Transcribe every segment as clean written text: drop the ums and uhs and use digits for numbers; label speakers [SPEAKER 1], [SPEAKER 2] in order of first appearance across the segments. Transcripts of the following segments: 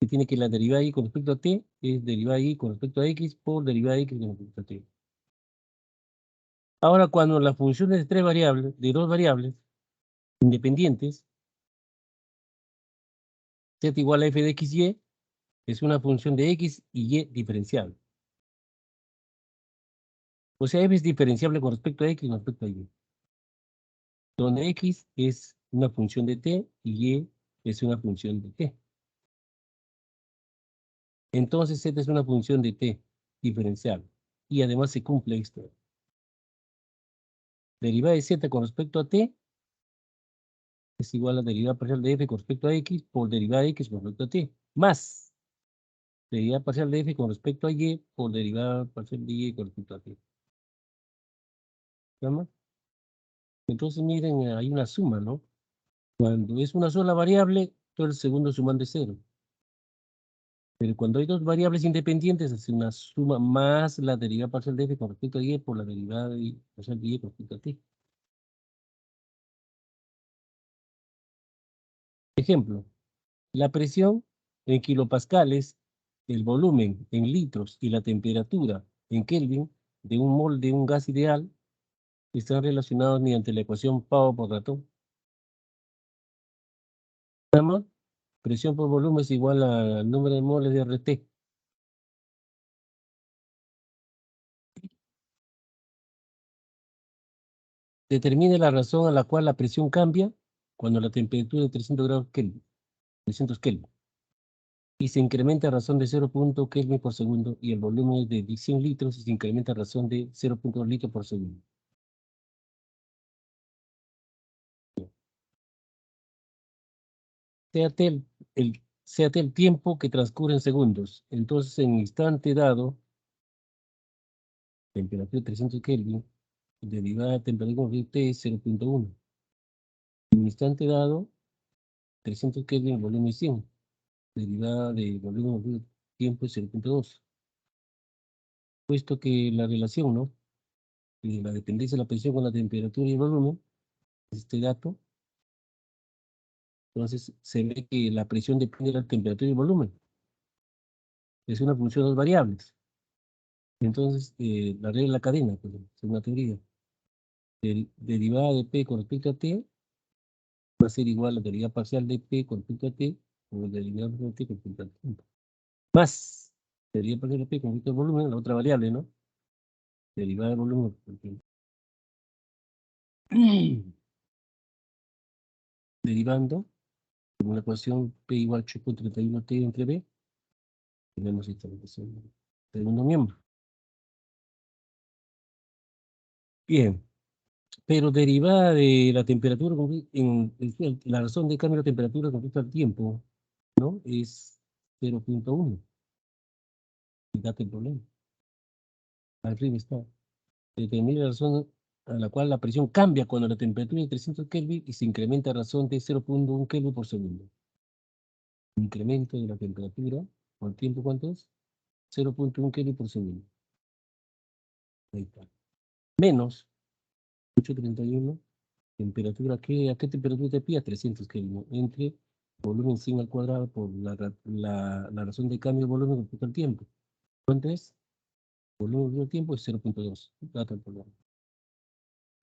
[SPEAKER 1] que tiene que la derivada de y con respecto a t es derivada de y con respecto a x por derivada de x con respecto a t. Ahora, cuando la función es de dos variables independientes, z igual a f de x, y, es una función de x y y diferenciable. O sea, f es diferenciable con respecto a x y con respecto a y. Donde x es una función de t y y es una función de t. Entonces z es una función de t diferenciable. Y además se cumple esto. Derivada de z con respecto a t es igual a derivada parcial de f con respecto a x por derivada de x con respecto a t. Más derivada parcial de f con respecto a y por derivada parcial de y con respecto a t. ¿Vamos? Entonces miren, hay una suma, ¿no? Cuando es una sola variable, todo el segundo suman de cero. Pero cuando hay dos variables independientes, es una suma más la derivada parcial de f con respecto a y por la derivada parcial de y con respecto a t. Ejemplo, la presión en kilopascales, el volumen en litros y la temperatura en Kelvin de un mol de un gas ideal están relacionados mediante la ecuación Pao por ratón. Presión por volumen es igual al número de moles de RT. Determine la razón a la cual la presión cambia cuando la temperatura es de 300 grados Kelvin, 300 Kelvin. Y se incrementa a razón de 0.0 Kelvin por segundo y el volumen es de 100 litros y se incrementa a razón de 0.2 litros por segundo. Séate el tiempo que transcurre en segundos. Entonces, en instante dado, temperatura 300 Kelvin, derivada de temperatura de T es 0.1. En instante dado, 300 Kelvin, volumen 100. Derivada de volumen de tiempo es 0.2. Puesto que la relación, ¿no? La dependencia de la presión con la temperatura y el volumen, este dato, entonces se ve que la presión depende de la temperatura y el volumen. Es una función de dos variables. Entonces, la regla de la cadena, pues, es una teoría. Derivada de P con respecto a T va a ser igual a la derivada parcial de P con respecto a T o la derivada parcial de T con respecto al tiempo. Más derivada parcial de P con respecto al volumen, la otra variable, ¿no? Derivada del volumen por el tiempo. Derivando, en la ecuación P igual a 8.31T entre B, tenemos esta ecuación. Segundo miembro. Bien, pero derivada de la temperatura, la razón de cambio de temperatura con respecto al tiempo, ¿no? Es 0.1. Fíjate el problema. Arriba está. Determina la razón a la cual la presión cambia cuando la temperatura es 300 Kelvin y se incrementa a razón de 0.1 Kelvin por segundo. Incremento de la temperatura por tiempo, ¿cuánto es? 0.1 Kelvin por segundo. Ahí está. Menos 831. Temperatura, ¿a qué temperatura te pilla? 300 Kelvin. Entre volumen 100 al cuadrado por la razón de cambio de volumen respecto al tiempo. ¿Cuánto es? Volumen del tiempo es 0.2. Data el problema.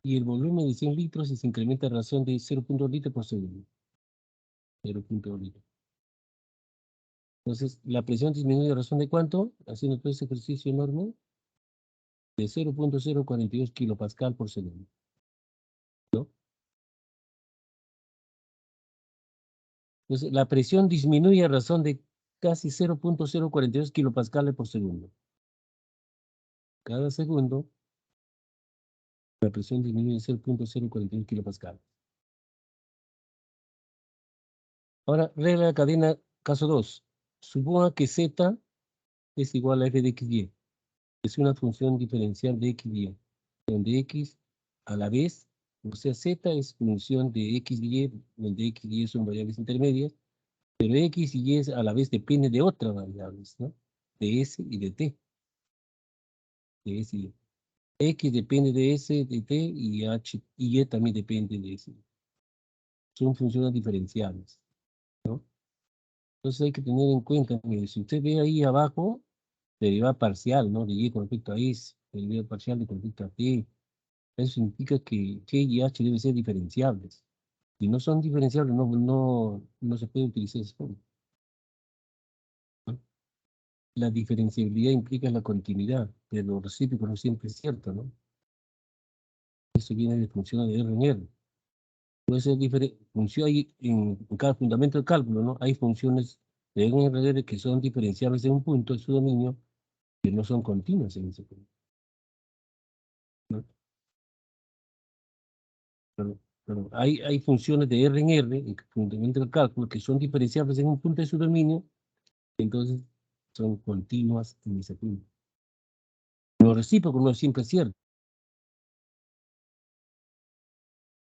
[SPEAKER 1] Y el volumen de 100 litros y se incrementa a razón de 0.2 litros por segundo. 0.2 litros. Entonces, la presión disminuye a razón de ¿cuánto? Haciendo todo ese ejercicio enorme, de 0.042 kilopascal por segundo. ¿No? Entonces, la presión disminuye a razón de casi 0.042 kilopascales por segundo. Cada segundo, la presión disminuye 0.041 kilopascales. Ahora, regla de la cadena, caso 2. Suponga que z es igual a f de x, y. Es una función diferencial de x, y. Donde x a la vez, o sea, z es función de x y y, donde x y y son variables intermedias, pero x y y a la vez depende de otras variables, ¿no? De s y de t. De s y y. X depende de s, de t, y h y y también depende de s. Son funciones diferenciales, ¿no? Entonces hay que tener en cuenta, mire, si usted ve ahí abajo, derivada parcial, ¿no? De y con respecto a s, derivada parcial de con respecto a t. Eso significa que t y h deben ser diferenciables. Si no son diferenciables, no se puede utilizar esa forma, ¿no? La diferenciabilidad implica la continuidad, pero lo recíproco no siempre es cierto, ¿no? Eso viene de funciones de R en R. Puede ser diferente, función hay en cada fundamento del cálculo, ¿no? Hay funciones de R en R que son diferenciables en un punto de su dominio, que no son continuas en ese punto, ¿no? Pero hay funciones de R en R, en fundamento del cálculo, que son diferenciables en un punto de su dominio, entonces son continuas en ese punto. Lo recíproco no siempre es cierto,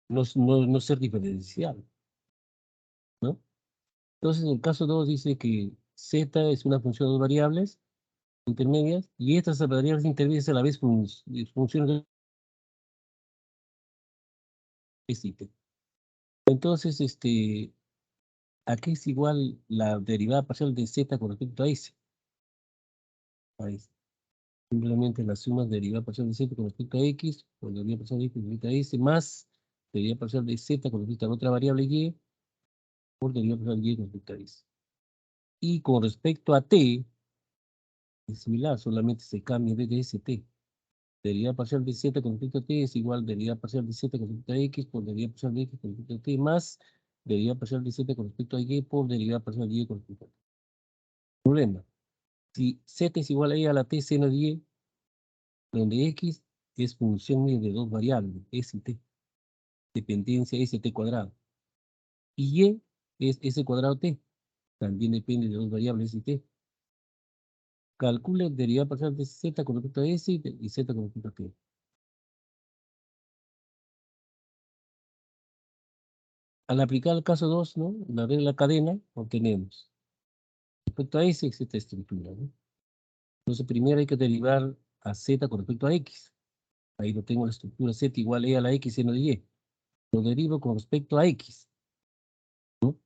[SPEAKER 1] no ser diferencial, ¿no? Entonces, en el caso 2 dice que z es una función de dos variables intermedias, y estas variables intermedias a la vez funcionan de x. Entonces, ¿a qué es igual la derivada parcial de z con respecto a s? A s. Simplemente la suma de derivada parcial de z con respecto a x, o derivada parcial de x con respecto a s, más derivada parcial de z con respecto a la otra variable y, por derivada parcial de y con respecto a s. Y con respecto a t, es similar, solamente se cambia en vez de st. Derivada parcial de z con respecto a t es igual a derivada parcial de z con respecto a x por derivada parcial de x con respecto a t más derivada parcial de z con respecto a y por derivada parcial de y con respecto a t. Problema. Si z es igual a y a la t seno de y, donde x es función de dos variables, s y t, dependencia st cuadrado. Y es s cuadrado t, también depende de dos variables y t. Calcule derivada parcial de z con respecto a s y z con respecto a t. Al aplicar el caso 2, ¿no? La regla cadena, obtenemos. Respecto a s existe estructura, ¿no? Entonces primero hay que derivar a z con respecto a x. Ahí lo tengo la estructura z igual a e a la x seno de y. Lo derivo con respecto a x, ¿no?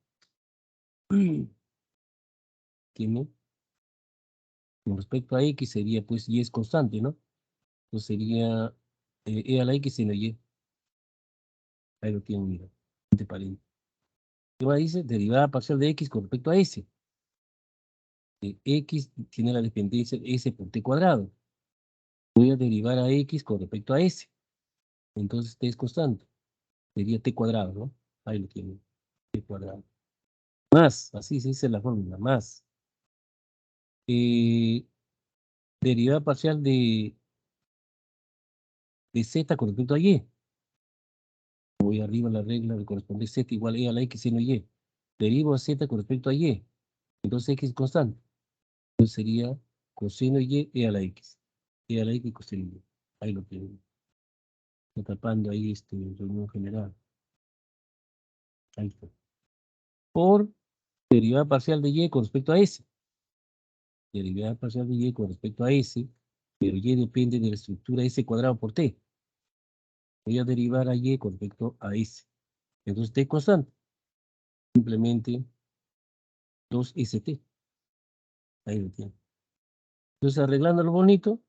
[SPEAKER 1] Tiene, con respecto a x sería, pues, y es constante, ¿no? Entonces sería e a la x seno de y. Ahí lo tienen, mira. Entre paréntesis. ¿Qué más dice? Derivada parcial de x con respecto a s. X tiene la dependencia de s por t cuadrado. Voy a derivar a x con respecto a s. Entonces t es constante. Sería t cuadrado, ¿no? Ahí lo tienen. T cuadrado. Más, así se dice la fórmula, más. Eh, derivada parcial de z con respecto a y. Voy arriba a la regla de corresponde z igual a e a la x seno y. Derivo a z con respecto a y. Entonces x es constante. Entonces sería coseno y e a la x. E a la x coseno y. Ahí lo tienen. Está tapando ahí reunión general. Ahí está. Por derivada parcial de y con respecto a s. Derivada parcial de y con respecto a s, pero y depende de la estructura s cuadrado por t. Voy a derivar a y con respecto a s. Entonces t constante. Simplemente 2st. Ahí lo tiene. Entonces arreglándolo bonito,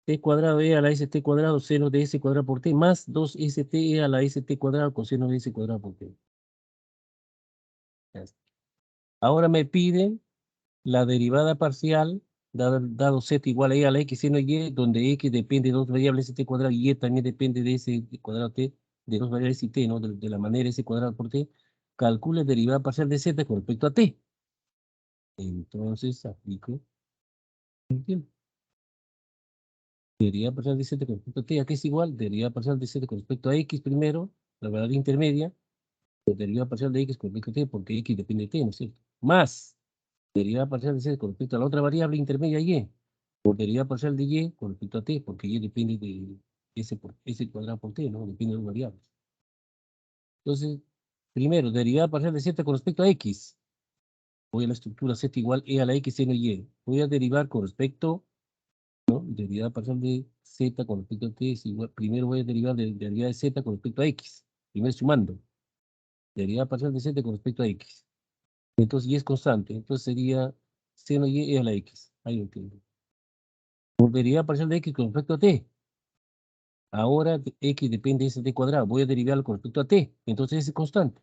[SPEAKER 1] t cuadrado e a la st cuadrado seno de s cuadrado por t más 2st e a la st cuadrado coseno de s cuadrado por t. Ya está. Ahora me piden la derivada parcial, dado z igual a e a la x seno y, donde x depende de dos variables t cuadrado y también depende de s cuadrado t, de dos variables y t, ¿no? De la manera s cuadrado por t, calcule derivada parcial de z con respecto a t. Entonces aplico el tiempo. Derivada parcial de z con respecto a t, ¿a qué es igual? Derivada parcial de z con respecto a x primero, la variable intermedia, o derivada parcial de x con respecto a t, porque x depende de t, ¿no es cierto? Más derivada parcial de z con respecto a la otra variable intermedia y, por derivada parcial de y con respecto a t, porque y depende de s cuadrado por t, ¿no? Depende de las variables. Entonces, primero, derivada parcial de z con respecto a x. Voy a la estructura z igual e a la x seno y. Voy a derivar con respecto, ¿no? Derivada parcial de z con respecto a t es igual. Primero voy a derivar de derivada de z con respecto a x. Primero sumando. Derivada parcial de z con respecto a x. Entonces y es constante. Entonces sería seno y a la x. Ahí lo entiendo. Por derivada parcial de x con respecto a t. Ahora x depende de ese t cuadrado. Voy a derivarlo con respecto a t. Entonces es constante.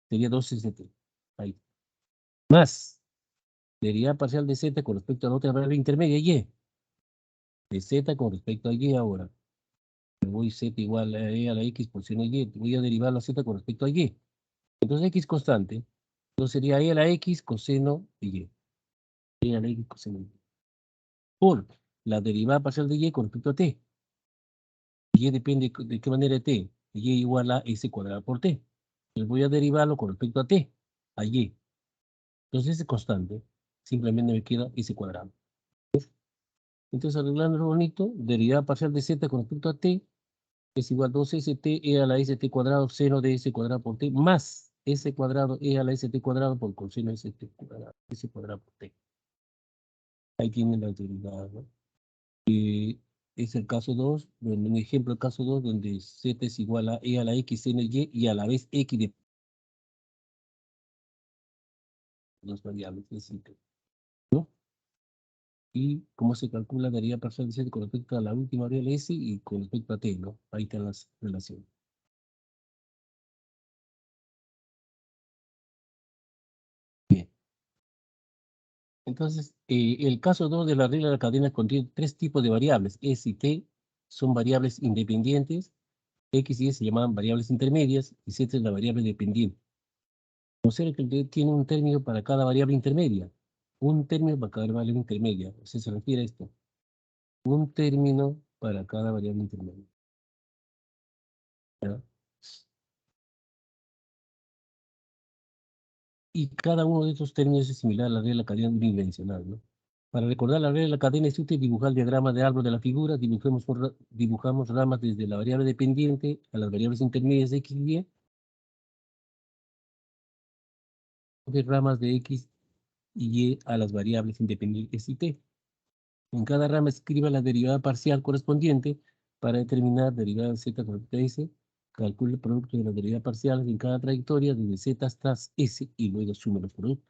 [SPEAKER 1] Sería 2st. Ahí. Más derivada parcial de z con respecto a la otra variable intermedia y. De z con respecto a y ahora. Me voy z igual a e a la x por seno y. Voy a derivar la z con respecto a y. Entonces x constante. Entonces sería e a la x coseno de y. E a la x coseno de y. Por la derivada parcial de y con respecto a t. Y depende de qué manera de t. Y igual a s cuadrado por t. Entonces voy a derivarlo con respecto a t, a y. Entonces es constante. Simplemente me queda s cuadrado. Entonces arreglándolo bonito, derivada parcial de z con respecto a t es igual a 2st e a la st cuadrado seno de s cuadrado por t más s cuadrado e a la st cuadrado por coseno de st cuadrado, s cuadrado por t. Ahí tienen la derivada, ¿no? Es el caso 2, un ejemplo, el caso 2, donde z es igual a e a la x seno y a la vez x de dos variables, es simple, ¿no? Y cómo se calcula la derivada parcial de z con respecto a la última variable s y con respecto a t, ¿no? Ahí están las relaciones. Bien. Entonces, el caso 2 de la regla de la cadena contiene tres tipos de variables. S y T son variables independientes, X y Y se llaman variables intermedias, y Z es la variable dependiente. Considera que el D tiene un término para cada variable intermedia. Un término para cada variable intermedia. O sea, se refiere a esto. Un término para cada variable intermedia. ¿Ya? Y cada uno de estos términos es similar a la regla de la cadena unidimensional, ¿no? Para recordar la regla de la cadena es útil dibujar el diagrama de árbol de la figura. Dibujamos ramas desde la variable dependiente a las variables intermedias de x y y, de ramas de x y y a las variables independientes y t. En cada rama escriba la derivada parcial correspondiente para determinar derivada de z con respecto a s. Calcule el producto de las derivadas parciales en cada trayectoria desde z hasta s y luego sume los productos.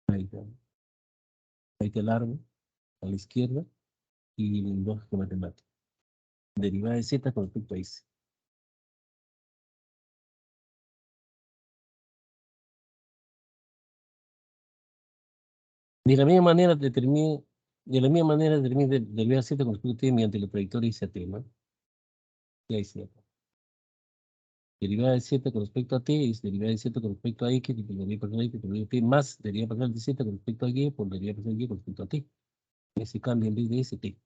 [SPEAKER 1] Ahí está, ahí está el árbol a la izquierda y lógica matemática. Derivada de z con respecto a s. De la misma manera determine, de la misma manera determine derivada z con respecto a t mediante la trayectoria ICT, ¿no? Y ahí se derivada de z con respecto a t es derivada de z con respecto a x, derivada parcial de x por derivada de t, más derivada parcial de z con respecto a y por derivada parcial de y con respecto a t. Ese cambio en vez de st.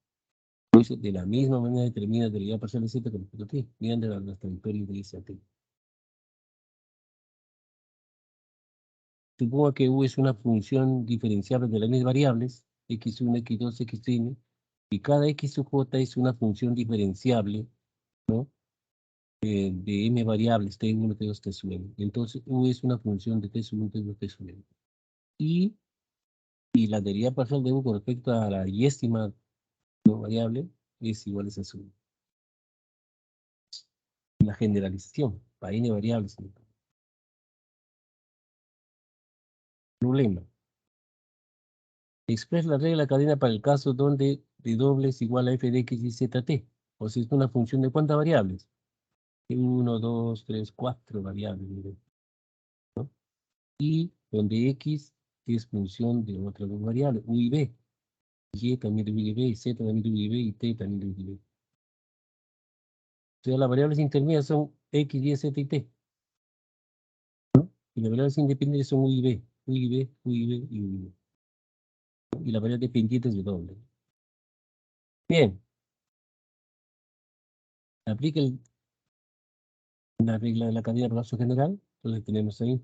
[SPEAKER 1] Entonces, de la misma manera determina derivada parcial de z con respecto a t, mediante las trayectorias de s a t. Suponga que u es una función diferenciable de las mismas variables, x1, x2, xn, y cada x sub j es una función diferenciable, ¿no? De m variables, t1, t2, t sub n. Entonces, u es una función de t sub 1, t2, t sub n. Y la derivada parcial de u con respecto a la y-éstima, ¿no? Variable es igual a esa suma. La generalización para n variables. ¿No? Problema. Expresa la regla de la cadena para el caso donde w es igual a f de x y zt. O sea, es una función de ¿cuántas variables? 1, 2, 3, 4 variables. Mire, ¿no? Y donde x es función de otras dos variables, u y b. Y también de u y b, y z también de u y b, y t también de u y b. O sea, las variables intermedias son x, y, z y t. Y las variables independientes son u y b, u y b, u y b y u y b. Y las variables dependientes de doble. Bien, aplica la regla de la cadena de paso general. Entonces tenemos ahí,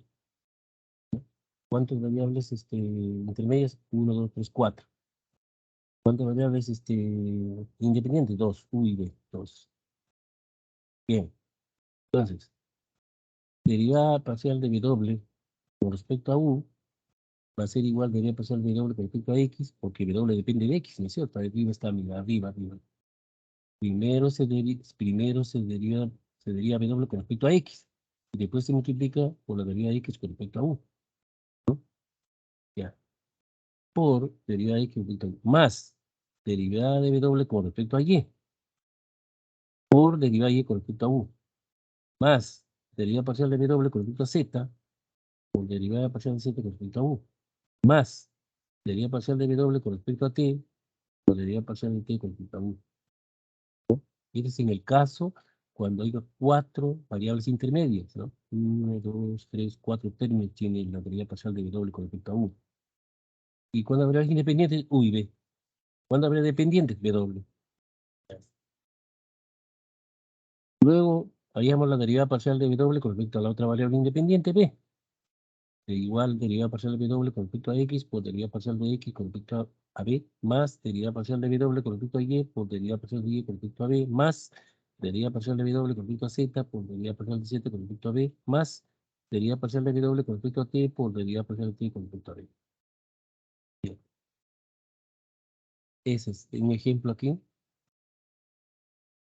[SPEAKER 1] ¿cuántas variables intermedias? 1, 2, 3, 4. ¿Cuántas variables independientes? 2, u y b, 2. Bien, entonces, derivada parcial de w con respecto a u va a ser igual a derivada parcial de w con respecto a x, porque w depende de x, ¿no es cierto? Arriba está, mira, arriba, arriba. Primero se deriva w con respecto a x, y después se multiplica por la derivada de x con respecto a u. por derivada de X con respecto a Y, más derivada de W con respecto a Y, por derivada de Y con respecto a U, más derivada parcial de W con respecto a Z, por derivada parcial de Z con respecto a U, más derivada parcial de W con respecto a T, por derivada parcial de T con respecto a U. Este es en el caso cuando hay cuatro variables intermedias, ¿no? 1, 2, 3, 4 términos tiene la derivada parcial de W con respecto a U. Y cuando hay variables independientes, U y B. Cuando hay dependientes, W. Luego, haríamos la derivada parcial de W con respecto a la otra variable independiente, B. De igual derivada parcial de W con respecto a X por derivada parcial de X con respecto a B, más derivada parcial de W con respecto a Y por derivada parcial de Y con respecto a B, más derivada parcial de W con respecto a Z por derivada parcial de Z con respecto a B, más derivada parcial de W con respecto a T por derivada parcial de T con respecto a B. Bien. Ese es un ejemplo aquí.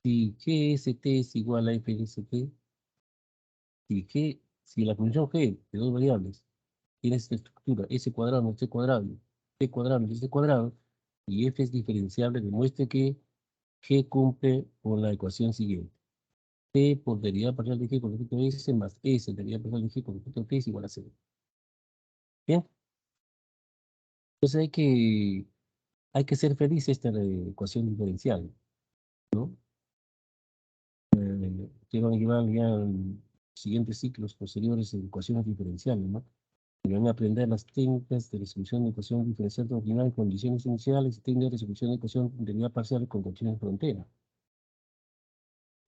[SPEAKER 1] Si GST es igual a FST, si la función G de dos variables tiene esta estructura, S cuadrado más C cuadrado, T cuadrado más S cuadrado, y F es diferenciable, demuestre que G cumple con la ecuación siguiente. T por derivada parcial de G con respecto a S más S derivada parcial de G con respecto a T es igual a 0. Bien, entonces hay que ser feliz esta ecuación diferencial, ¿no? Que van a llevar ya en siguientes ciclos posteriores en ecuaciones diferenciales, ¿no? Y van a aprender las técnicas de resolución de ecuación diferencial ordinal en condiciones iniciales y técnicas de resolución de ecuación de derivada parcial con condiciones de frontera.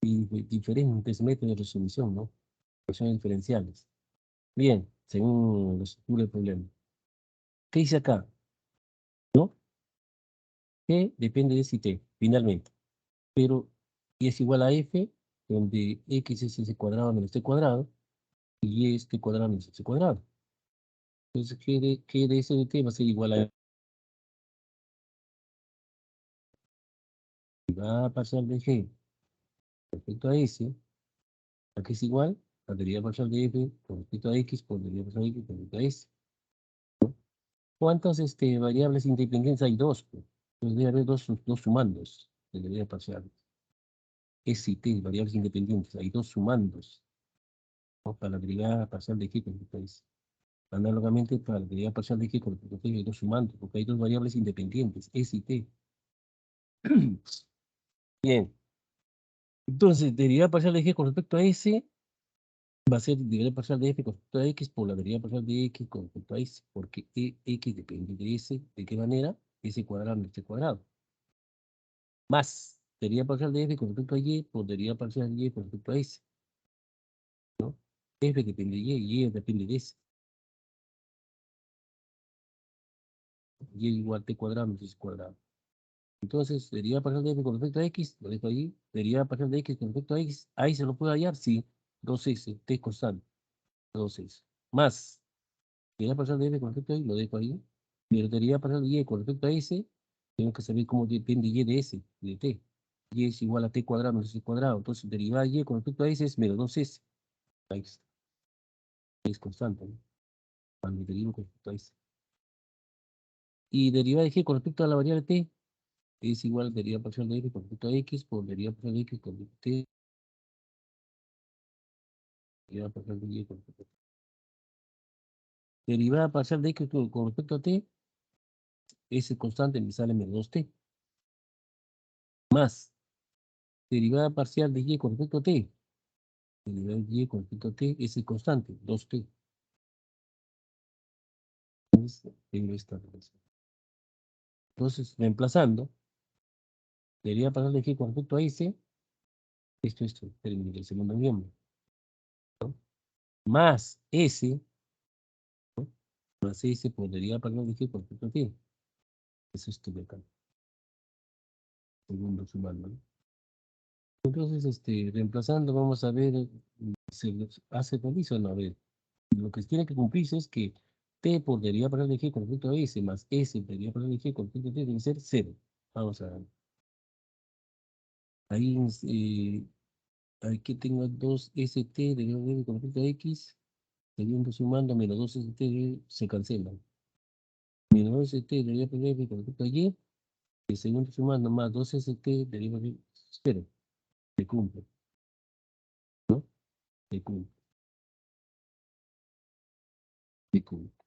[SPEAKER 1] Y diferentes métodos de resolución, ¿no? Ecuaciones diferenciales. Bien, según la estructura del problema. ¿Qué dice acá? ¿No? G depende de si T, finalmente. Pero y es igual a F, donde X es S cuadrado menos T cuadrado, y Y es T cuadrado menos S cuadrado. Entonces, G de S de T va a ser igual a va a pasar de G respecto a S, aquí es igual a derivada parcial de F con respecto a X por derivada parcial de X con respecto a S. ¿Cuántas variables independientes hay? Dos, pues. Entonces debe haber dos sumandos de derivada parcial. S y T, variables independientes, hay dos sumandos, ¿no? Para la derivada parcial de G con respecto a S. Análogamente, para la derivada parcial de G con respecto a T hay dos sumandos, porque hay dos variables independientes, S y T. Bien. Entonces, derivada parcial de G con respecto a S va a ser derivada parcial de F con respecto a X por la derivada parcial de X con respecto a S, porque X depende de S. ¿De qué manera? S cuadrado menos T cuadrado. Más derivada parcial de F con respecto a Y por derivada parcial de Y con respecto a S, ¿no? F depende de Y depende de S. Y igual T cuadrado menos S cuadrado. Entonces, derivada parcial de F con respecto a X, lo dejo ahí. Derivada parcial de X con respecto a X, ahí se lo puede hallar, sí. 2S, T constante, 2S. Más derivada parcial de F con respecto a Y, lo dejo ahí. Pero derivada parcial de Y con respecto a S, tengo que saber cómo depende Y de S, de T. Y es igual a T cuadrado menos S cuadrado. Entonces, derivada de Y con respecto a S es menos 2S. Ahí está. Es constante, ¿no? Cuando derivo con respecto a S. Y derivada de G con respecto a la variable T es igual a derivada parcial de F con respecto a X por derivada parcial de X con respecto a T. Derivada parcial de Y con respecto a T. Derivada parcial de X con respecto a T, S constante me sale menos 2T. Más derivada parcial de Y con respecto a T. Derivada de Y con respecto a T, S constante, 2T. Entonces, tengo esta relación. Entonces, reemplazando, derivada parcial de G con respecto a S, esto, término del segundo miembro, ¿no? Más S, ¿no? Más S por derivada parcial de G con respecto a T. Eso es de acá, segundo sumando, ¿no? Entonces, reemplazando, vamos a ver, ¿se nos hace feliz o no? A ver, lo que tiene que cumplirse es que T por derivada parcial de G con respecto a S más S por derivada parcial de G con respecto a T debe ser 0. Vamos a ver. Ahí, aquí tengo 2ST derivada de con respecto a X, segundo sumando, menos 2ST se cancelan. Menos 2st derivada parcial de f con respecto a y, el segundo sumando más 2st derivada de 0. Se cumple, ¿no? Se cumple, se cumple.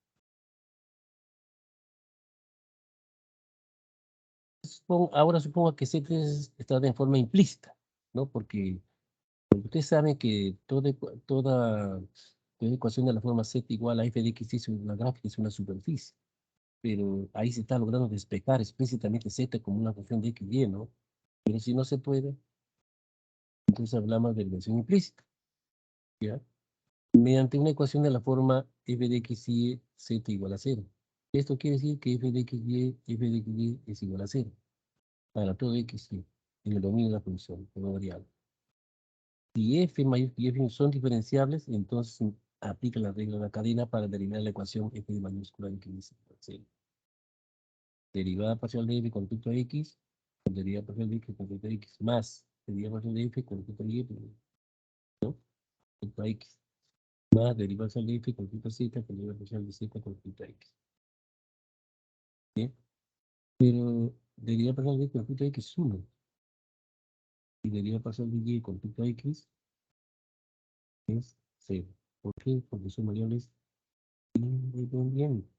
[SPEAKER 1] Ahora supongo que z está de forma implícita, ¿no? Porque ustedes saben que toda ecuación de la forma z igual a f de x es una gráfica, es una superficie. Pero ahí se está logrando despejar explícitamente z como una función de x y, ¿no? Pero si no se puede, entonces hablamos de relación implícita, ¿ya? Mediante una ecuación de la forma f de x y z igual a 0. Esto quiere decir que f de x y es igual a 0 para todo x y en el dominio de la función, de la variable. Si f mayúscula y f son diferenciables, entonces aplica la regla de la cadena para derivar la ecuación f de mayúscula de x es igual a 0. Derivada parcial de f con respecto a x, derivada parcial de x con respecto a x, más derivada parcial de f con respecto a y, ¿no? Respecto a x, más derivada parcial de f con respecto a z, con derivada parcial de z con respecto a x. ¿Bien? Pero derivada parcial de f con respecto a x es 1. Y derivada parcial de y con respecto a x es 0. ¿Por qué? Porque son variables independientes.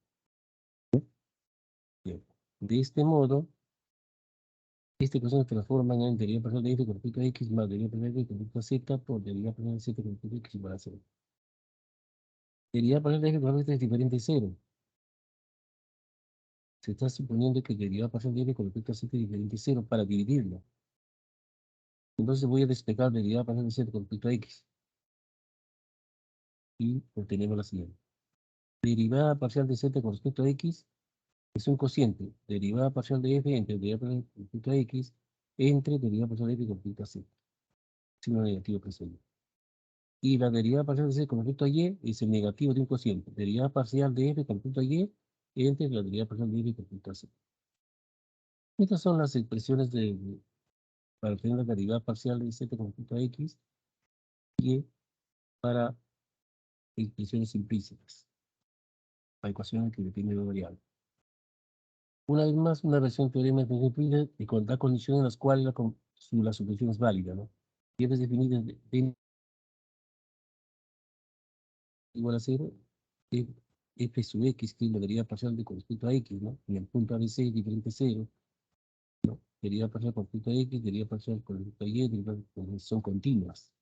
[SPEAKER 1] Bien. De este modo, esta ecuación se transforma en derivada parcial de f con respecto a x más derivada parcial de f con respecto a z por derivada parcial de z con respecto a x igual a 0. Derivada parcial de f con respecto a es diferente de 0. Se está suponiendo que derivada parcial de f con respecto a z es diferente de 0 para dividirlo. Entonces voy a despejar derivada parcial de z con respecto a x. Y obtenemos la siguiente. Derivada parcial de z con respecto a x es un cociente. Derivada parcial de f entre derivada parcial con respecto a x entre derivada parcial de f con respecto a z. Signo negativo presente. Y la derivada parcial de z con respecto a y es el negativo de un cociente. Derivada parcial de f con respecto a y entre la derivada parcial de f con respecto a z. Estas son las expresiones para obtener la derivada parcial de z con respecto a x y para expresiones implícitas, para ecuaciones que dependen de variables. Una vez más, una versión teorema de función implícita y con la condición en las cuales la solución es válida, ¿no? Y es definida de igual a 0, f, f sub x, que es la derivada parcial de con respecto a x, ¿no? En el punto ABC es diferente a 0, ¿no? Derivada parcial con respecto a x, derivada parcial con respecto a y, son continuas.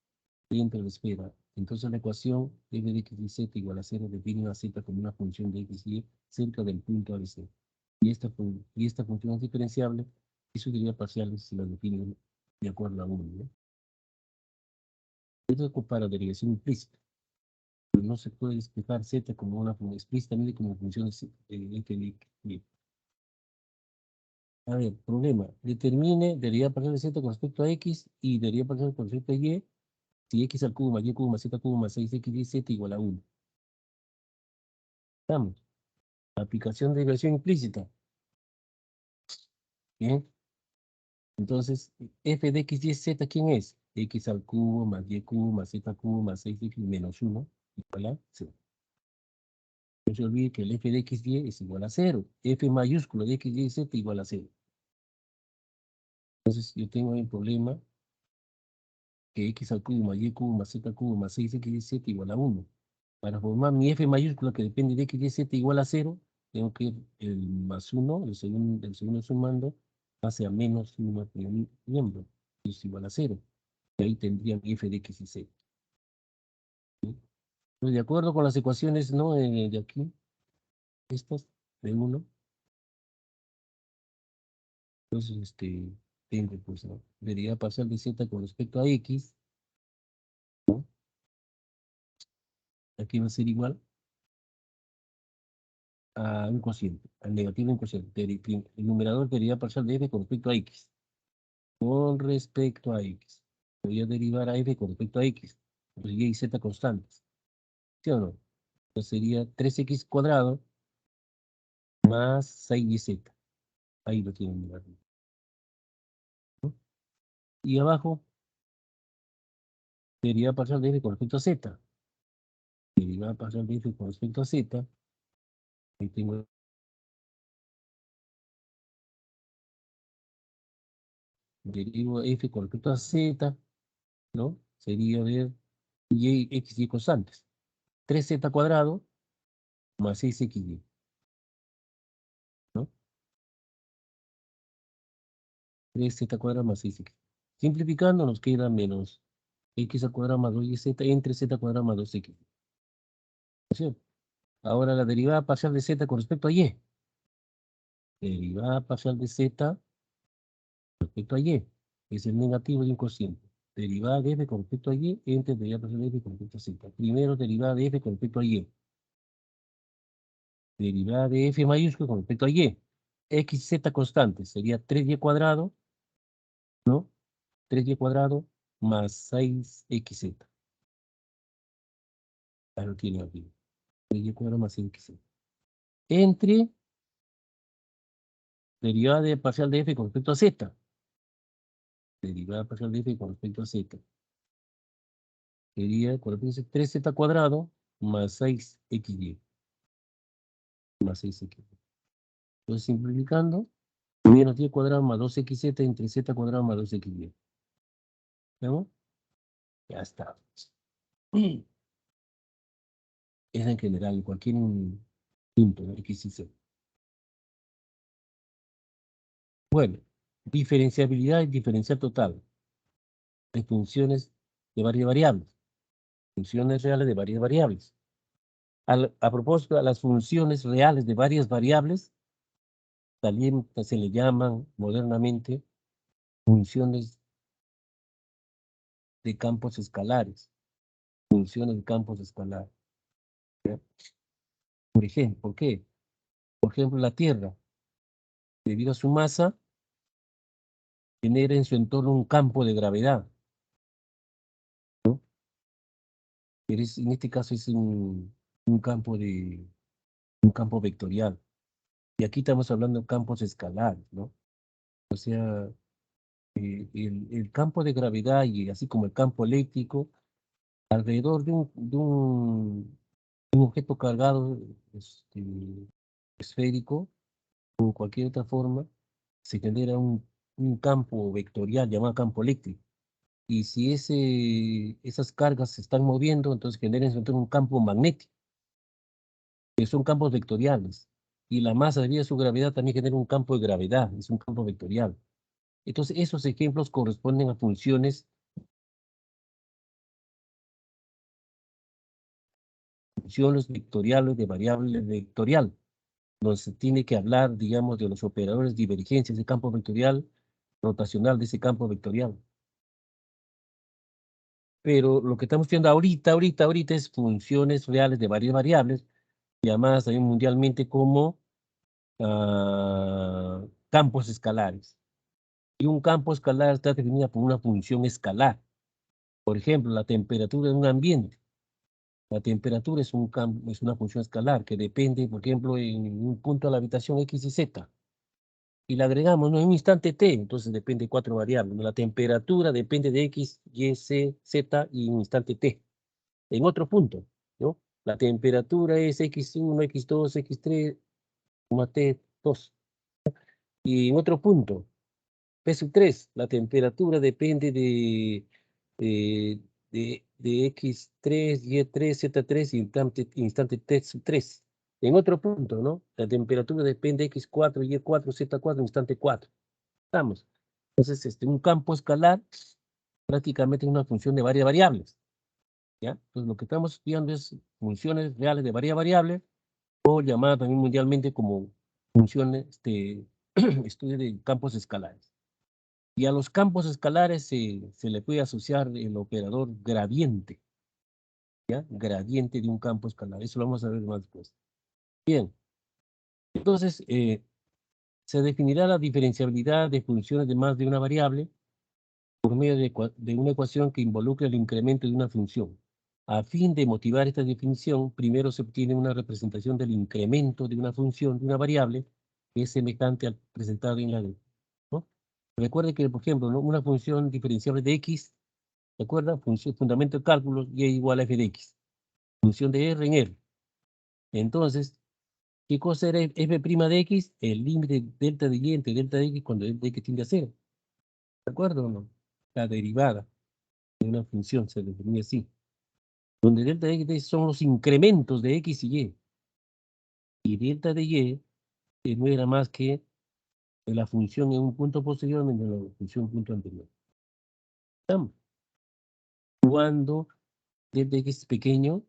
[SPEAKER 1] Dentro de la esfera. Entonces la ecuación f de x y z igual a 0 define a z como una función de x y cerca del punto ABC. Y esta función es diferenciable y su derivada parcial se la define de acuerdo a 1, ¿no? Esto es para derivación implícita. Pero no se puede explicar z como una función explícitamente como función de f de x. Bien. A ver, problema. Determine derivada parcial de z con respecto a x y derivada parcial con respecto a y si x al cubo más y cubo más z cubo más 6x y z igual a 1. Estamos. Aplicación de derivación implícita. Bien. Entonces, f de x y z, ¿quién es? X al cubo más y cubo más z cubo más 6x menos 1 igual a 0. No se olvide que el f de x y es igual a 0. F mayúsculo de x y z igual a 0. Entonces, yo tengo el problema que x al cubo más y cubo más z cubo más 6x y z igual a 1. Para formar mi f mayúscula que depende de x y z igual a 0, tengo que el más 1, el segundo sumando, pase a menos 1 primer miembro, y es igual a 0. Y ahí tendría mi f de x y z. ¿Sí? Pues de acuerdo con las ecuaciones, ¿no? De aquí, estas, de 1, entonces, tengo, pues, ¿no? Derivada parcial de z con respecto a x, ¿no? Aquí va a ser igual a un cociente, al negativo de un cociente. El numerador derivada parcial de f con respecto a x. Con respecto a x. Voy a derivar a f con respecto a x. Pues y z constantes. ¿Sí o no? Entonces sería 3x cuadrado más 6yz. Ahí lo tienen, ¿verdad? ¿No? Y abajo, derivada parcial de f con respecto a z. Derivada parcial de f con respecto a z. Ahí tengo Derivo f con respecto a z, ¿no? Sería ver y x y constantes. 3z cuadrado más 6xy, ¿no? 3z cuadrado más 6x. Simplificando nos queda menos x al cuadrado más 2yz entre z cuadrado más 2x. ¿Sí? Ahora la derivada parcial de z con respecto a y. Derivada parcial de z respecto a y. Es el negativo de un cociente. Derivada de f con respecto a y entre derivada parcial de f con respecto a z. Primero derivada de f con respecto a y. Derivada de f mayúscula con respecto a y. X y z constantes sería 3y cuadrado, ¿no? 3y cuadrado más 6xz. Ahí lo tiene aquí. 3y cuadrado más 6xz. Entre derivada de parcial de f con respecto a z. Derivada parcial de f con respecto a z. Sería, cuando dice 3z cuadrado más 6xy. Más 6xy. Entonces, simplificando, menos y cuadrado más 2xz entre z cuadrado más 2xy. ¿Vemos? Ya está. Es en general, cualquier punto, ¿no? X y Z. Bueno, diferenciabilidad y diferencial total de funciones de varias variables. Funciones reales de varias variables. A propósito, a las funciones reales de varias variables, también se le llaman modernamente funciones de campos escalares. Funciones de campos escalares. ¿Ya? Por ejemplo, ¿por qué? Por ejemplo, la Tierra, debido a su masa, genera en su entorno un campo de gravedad, ¿no? Pero en este caso es un campo un campo vectorial. Y aquí estamos hablando de campos escalares, ¿no? O sea, el campo de gravedad y así como el campo eléctrico, alrededor de un objeto cargado este, esférico o cualquier otra forma, se genera un campo vectorial llamado campo eléctrico. Y si esas cargas se están moviendo, entonces genera en su entorno un campo magnético, que son campos vectoriales. Y la masa debido a su gravedad también genera un campo de gravedad, es un campo vectorial. Entonces, esos ejemplos corresponden a funciones vectoriales de variable vectorial, donde se tiene que hablar, digamos, de los operadores de divergencia de ese campo vectorial, rotacional de ese campo vectorial. Pero lo que estamos viendo ahorita es funciones reales de varias variables, llamadas también mundialmente como campos escalares. Y un campo escalar está definido por una función escalar. Por ejemplo, la temperatura de un ambiente. La temperatura es es una función escalar que depende, por ejemplo, en un punto de la habitación X y Z. Y la agregamos, ¿no? En un instante T, entonces depende de 4 variables. La temperatura depende de X, Y, Z y en un instante T. En otro punto, ¿no? La temperatura es X1, X2, X3, T2. Y en otro punto, P3, la temperatura depende eh, de X3, Y3, Z3, instante T3. En otro punto, ¿no? La temperatura depende de X4, Y4, Z4, instante 4. Estamos. Entonces, un campo escalar prácticamente es una función de varias variables. ¿Ya? Entonces, lo que estamos estudiando es funciones reales de varias variables, o llamadas también mundialmente como funciones de estudio de campos escalares. Y a los campos escalares se le puede asociar el operador gradiente, ¿ya? Gradiente de un campo escalar. Eso lo vamos a ver más después. Bien, entonces se definirá la diferenciabilidad de funciones de más de una variable por medio de una ecuación que involucre el incremento de una función. A fin de motivar esta definición, primero se obtiene una representación del incremento de una función de una variable que es semejante al presentado en la ley, ¿no? Recuerde que, por ejemplo, ¿no? Una función diferenciable de x, ¿se acuerdan? Fundamento de cálculos, y igual a f de x. Función de r en r. Entonces, ¿qué cosa era f' de x? El límite delta de y entre delta de x cuando delta de x tiende a cero. ¿De acuerdo o no? La derivada de una función se define así, donde delta de x son los incrementos de x y delta de y no era más que la función en un punto posterior menos la función en un punto anterior. ¿Estamos? Cuando delta de x es pequeño,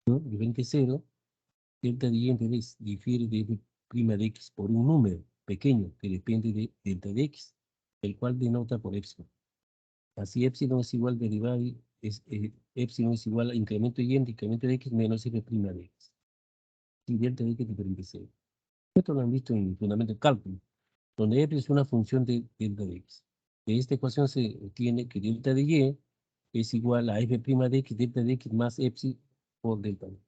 [SPEAKER 1] ¿no? Diferente a cero, delta de y entonces difiere de f' de x por un número pequeño que depende de delta de x, el cual denota por epsilon. Así epsilon es igual derivada, epsilon es igual a incremento de y entre incremento de x menos f' de x. Y delta de x diferente a cero. Esto lo han visto en el fundamento del cálculo, donde f es una función de delta de x. De esta ecuación se obtiene que delta de y es igual a f' de x, delta de x más epsilon por delta de x.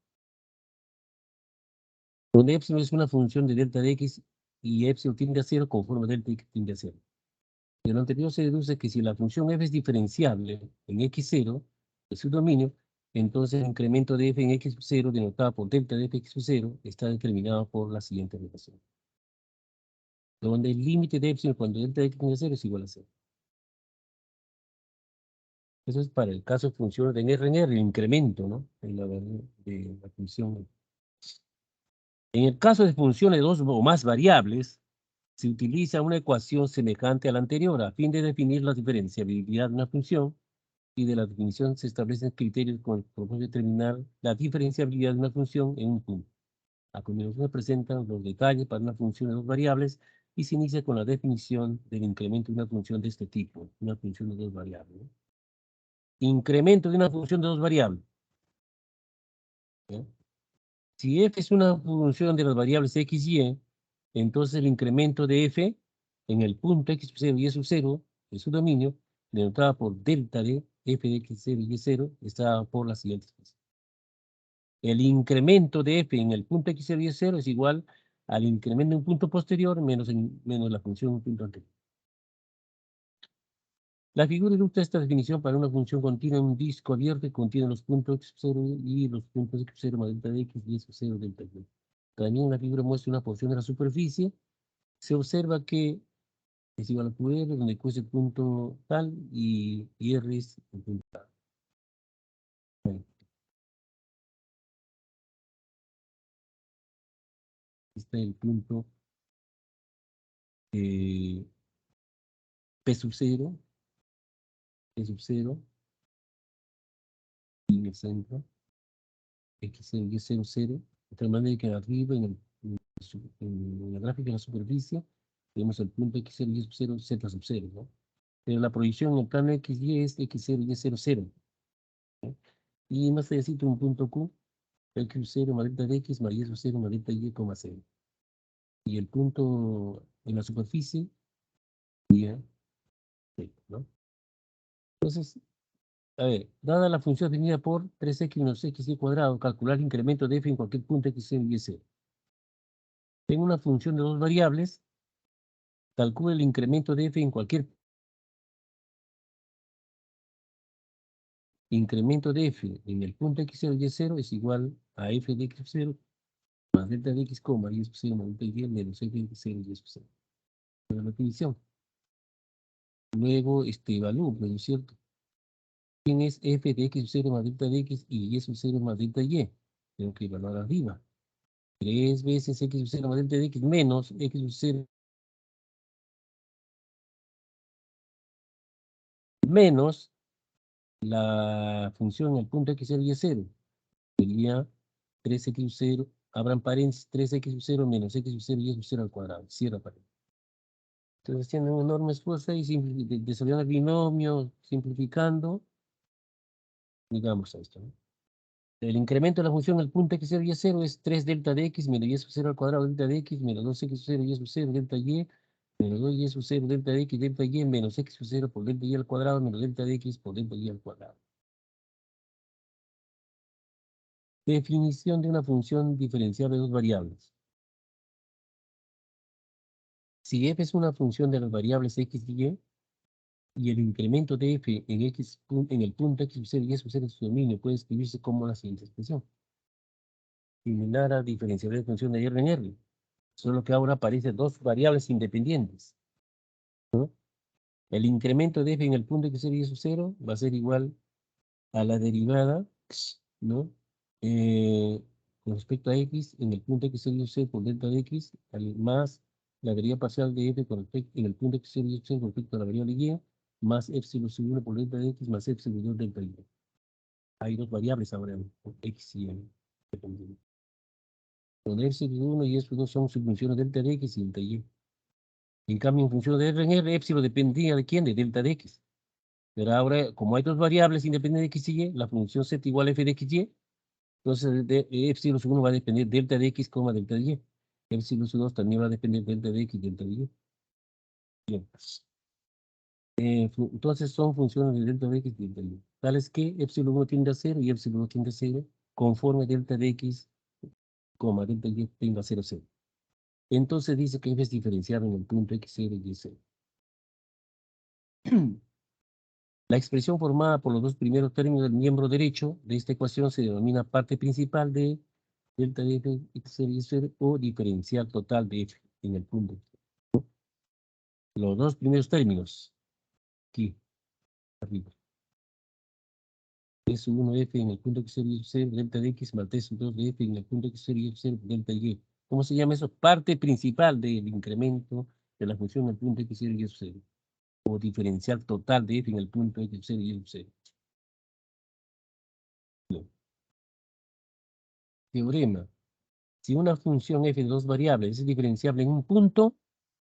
[SPEAKER 1] Donde epsilon es una función de delta de x y epsilon tiende a cero conforme delta de x tiende a cero. De lo anterior se deduce que si la función f es diferenciable en x0 de su dominio, entonces el incremento de f en x0 denotado por delta de f x0 está determinado por la siguiente relación, donde el límite de epsilon cuando delta de x tiende a cero es igual a cero. Eso es para el caso de funciones de R en R, el incremento, ¿no? De la función. En el caso de funciones de dos o más variables, se utiliza una ecuación semejante a la anterior a fin de definir la diferenciabilidad de una función y de la definición se establecen criterios con el propósito de determinar la diferenciabilidad de una función en un punto. A continuación se presentan los detalles para una función de dos variables y se inicia con la definición del incremento de una función de este tipo, una función de dos variables, ¿no? Incremento de una función de dos variables, ¿no? Si f es una función de las variables x y y, entonces el incremento de f en el punto x0 y y0 de su dominio, denotada por delta de f de x0 y y0, está por la siguiente expresión. El incremento de f en el punto x0 y y0 es igual al incremento de un punto posterior menos la función en un punto anterior. La figura ilustra esta definición para una función continua en un disco abierto que contiene los puntos x0 y los puntos x0 más delta de x y x0 delta de y. También la figura muestra una porción de la superficie. Se observa que es igual a QR, donde Q es el punto tal y R es el punto tal. Bueno, este es el punto P sub 0, P sub 0, y en el centro, X0 y 0, 0. De tal manera que arriba en la gráfica de la superficie tenemos el punto X0 y Y0, Z sub 0, ¿no? Pero la proyección en el plano XY es X0 y Y0, 0. ¿No? Y más allá un punto Q, X0 más delta de X más Y sub 0 más delta Y, 0. Y el punto en la superficie sería 0, ¿no? Entonces, a ver, dada la función definida por 3x menos xy cuadrado, calcular el incremento de f en cualquier punto x0 y y0. Tengo una función de dos variables, calcula el incremento de f en cualquier incremento de f en el punto x0 y y0 es igual a f de x0 más delta de x, y es 0 más delta de y menos f de x0 y es 0. La definición. Luego, evalúo, ¿no es cierto? ¿Quién es f de x0 más delta de x y y sub 0 más delta de y? Tengo que evaluar arriba. 3 veces x0 más delta de x menos x0 menos la función en el punto x0 y y0. Sería 3x0, abran paréntesis, 3x0 menos x0 y x0 al cuadrado. Cierra paréntesis. Entonces tienen un enorme esfuerzo ahí, desarrollando el binomio, simplificando, digamos esto, ¿no? El incremento de la función al punto x0 y y0 es 3 delta de x menos y sub 0 al cuadrado delta de x menos 2x0 y sub 0 delta y menos 2y sub 0 delta de x delta y menos x sub 0 por delta y al cuadrado menos delta de x por delta y al cuadrado. Definición de una función diferencial de dos variables. Si f es una función de las variables x y el incremento de f en el punto x sub 0 y sub 0 en su dominio puede escribirse como la siguiente expresión. Similar a diferencial de función de R en R. Solo que ahora aparecen dos variables independientes, ¿no? El incremento de f en el punto x y sub 0 va a ser igual a la derivada, ¿no? Con respecto a x en el punto x y 0 por delta de x, más la derivada parcial de f con respecto, en el punto x y 0 con respecto a la variable y, más epsilon sub 1 por delta de x, más epsilon 2 delta y. Hay dos variables ahora, x y y. Donde epsilon 1 y epsilon 2 son subfunciones delta de x y delta y. En cambio, en función de R en R, epsilon dependía de quién, de delta de x. Pero ahora, como hay dos variables independientes de x y y, la función z igual a f de x y, entonces epsilon sub 1 va a depender delta de x, delta de y. Epsilon sub 2 también va a depender delta de x, delta de y. Bien. Entonces son funciones de delta de x y delta de y. Tales que epsilon 1 tiende a 0 y epsilon 2 tiende a 0, conforme delta de x, delta de y tenga 0, 0. Entonces dice que f es diferenciable en el punto x0 y y0. La expresión formada por los dos primeros términos del miembro derecho de esta ecuación se denomina parte principal de delta de f x0 y y0 o diferencial total de f en el punto. Los dos primeros términos, aquí, arriba. S1f en el punto x0 y y0, delta de x más S2 de f en el punto x0 y y0, delta y. ¿Cómo se llama eso? Parte principal del incremento de la función en el punto x0 y y0. O diferencial total de f en el punto x0 y y0. Teorema. Si una función f de dos variables es diferenciable en un punto,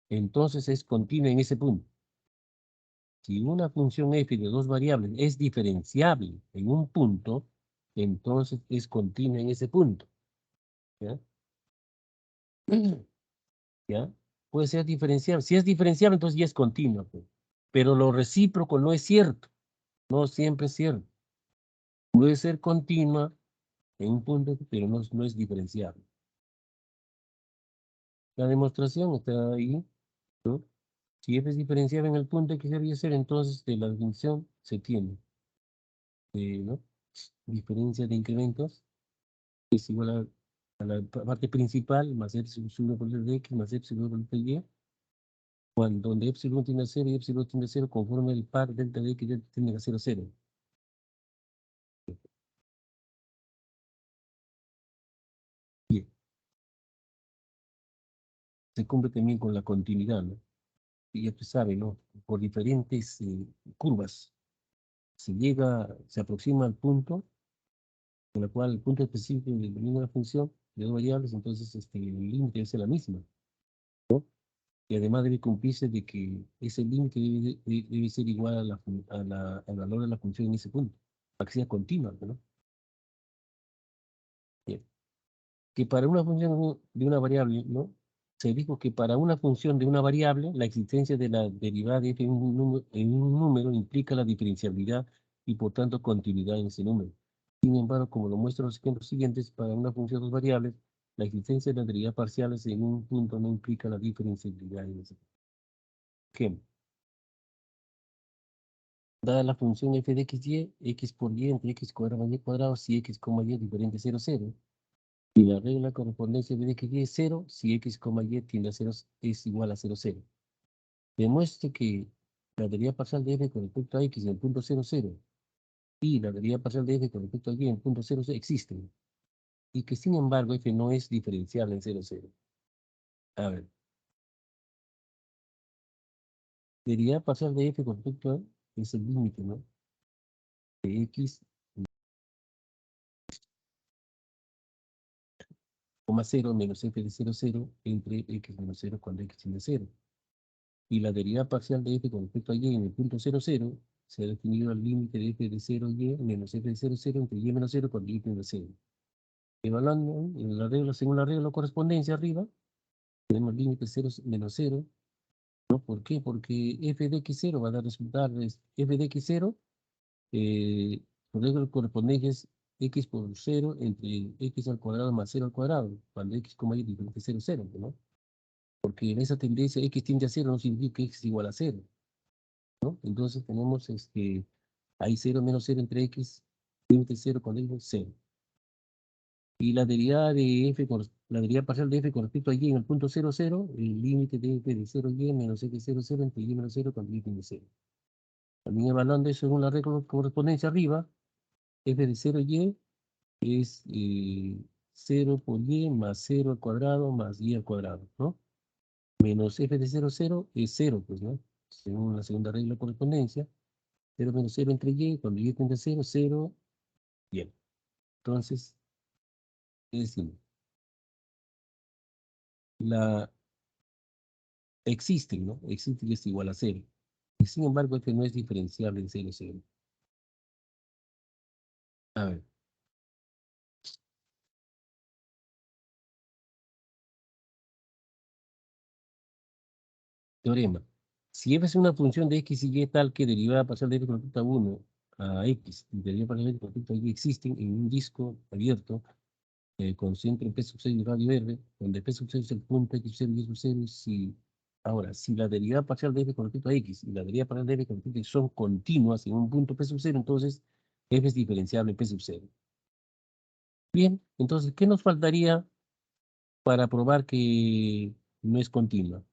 [SPEAKER 1] entonces es continua en ese punto. Si una función f de dos variables es diferenciable en un punto, entonces es continua en ese punto. ¿Ya? ¿Ya? Puede ser diferenciable. Si es diferenciable, entonces ya es continua, pues. Pero lo recíproco no es cierto. No siempre es cierto. Puede ser continua en un punto, pero no es diferenciable. La demostración está ahí, ¿no? Si f es diferenciable en el punto que debería ser, entonces de la definición se tiene, ¿no? Diferencia de incrementos es igual a la parte principal más epsilon 1 por el de x más epsilon por el de y, cuando donde epsilon tiende a 0 y epsilon tiende a 0, conforme el par delta de x tiende a 0, 0. Bien, se cumple también con la continuidad, ¿no? Y ya tú sabes, ¿no? Por diferentes curvas se llega, se aproxima al punto con el cual el punto específico determina la función de dos variables, entonces el límite es la misma, ¿no? Y además debe cumplirse de que ese límite debe ser igual al valor de la función en ese punto, para que sea continua, ¿no? Bien. Que para una función de una variable, ¿no? Se dijo que para una función de una variable, la existencia de la derivada de f en un número implica la diferenciabilidad y por tanto continuidad en ese número. Sin embargo, como lo muestran los ejemplos siguientes, para una función de dos variables, la existencia de las derivadas parciales en un punto no implica la diferenciabilidad en ese ejemplo. Dada la función f de x, y, x por y entre x cuadrado más y cuadrado, si x, y es diferente a 0, 0. Y la regla de correspondencia de x y es 0, si x, y tiende a 0 es igual a 0, 0. Demuestre que la derivada parcial de f con respecto a x en el punto 0, 0 y la derivada parcial de f con respecto a y en el punto 0, 0 existen. Y que sin embargo f no es diferenciable en 0, 0. A ver. Derivada parcial de f con respecto a es el límite, ¿no? De x, 0 menos f de 0, 0 entre x menos 0 cuando x tiende a 0. Y la derivada parcial de f con respecto a y en el punto 0, 0 se ha definido al límite de f de 0 y menos f de 0, 0 entre y menos 0 cuando y tiende a 0. Evaluando en la regla, según la regla de correspondencia arriba, tenemos límite 0 menos 0, ¿no? ¿Por qué? Porque f de x0 va a dar resultar f de x0, la regla de correspondencia es x por 0 entre x al cuadrado más 0 al cuadrado, cuando x, y es diferente a 0, 0, ¿no? Porque en esa tendencia x tiende a 0 no significa que x es igual a 0, ¿no? Entonces tenemos ahí 0 menos 0 entre x, límite 0 cuando x es 0. Y la derivada de f, la derivada parcial de f con respecto a y en el punto 0, 0, el límite de f de 0 y menos f 0, 0 entre y menos 0 cuando y tiende a 0. También evaluando eso según la regla de correspondencia arriba, f de 0 y es 0 por y más 0 al cuadrado más y al cuadrado, ¿no? Menos f de 0, 0 es 0, pues, ¿no? Según la segunda regla de correspondencia, 0 menos 0 entre y, cuando y tiende a 0, 0, bien. Entonces, ¿qué decimos? La existen, ¿no? Existe y es igual a 0. Y sin embargo, este no es diferenciable en 0, 0. A ver, teorema. Si f es una función de x y y tal que derivada parcial de f con respecto a 1 a x y derivada parcial de f con respecto a y existen en un disco abierto con siempre P sub 6 y radio R, donde P sub 6 es el punto x0 y y sub 0, si, ahora, si la derivada parcial de f con respecto a x y la derivada parcial de f con respecto a x son continuas en un punto P sub 0, entonces f es diferenciable en P sub 0. Bien, entonces, ¿qué nos faltaría para probar que no es continua?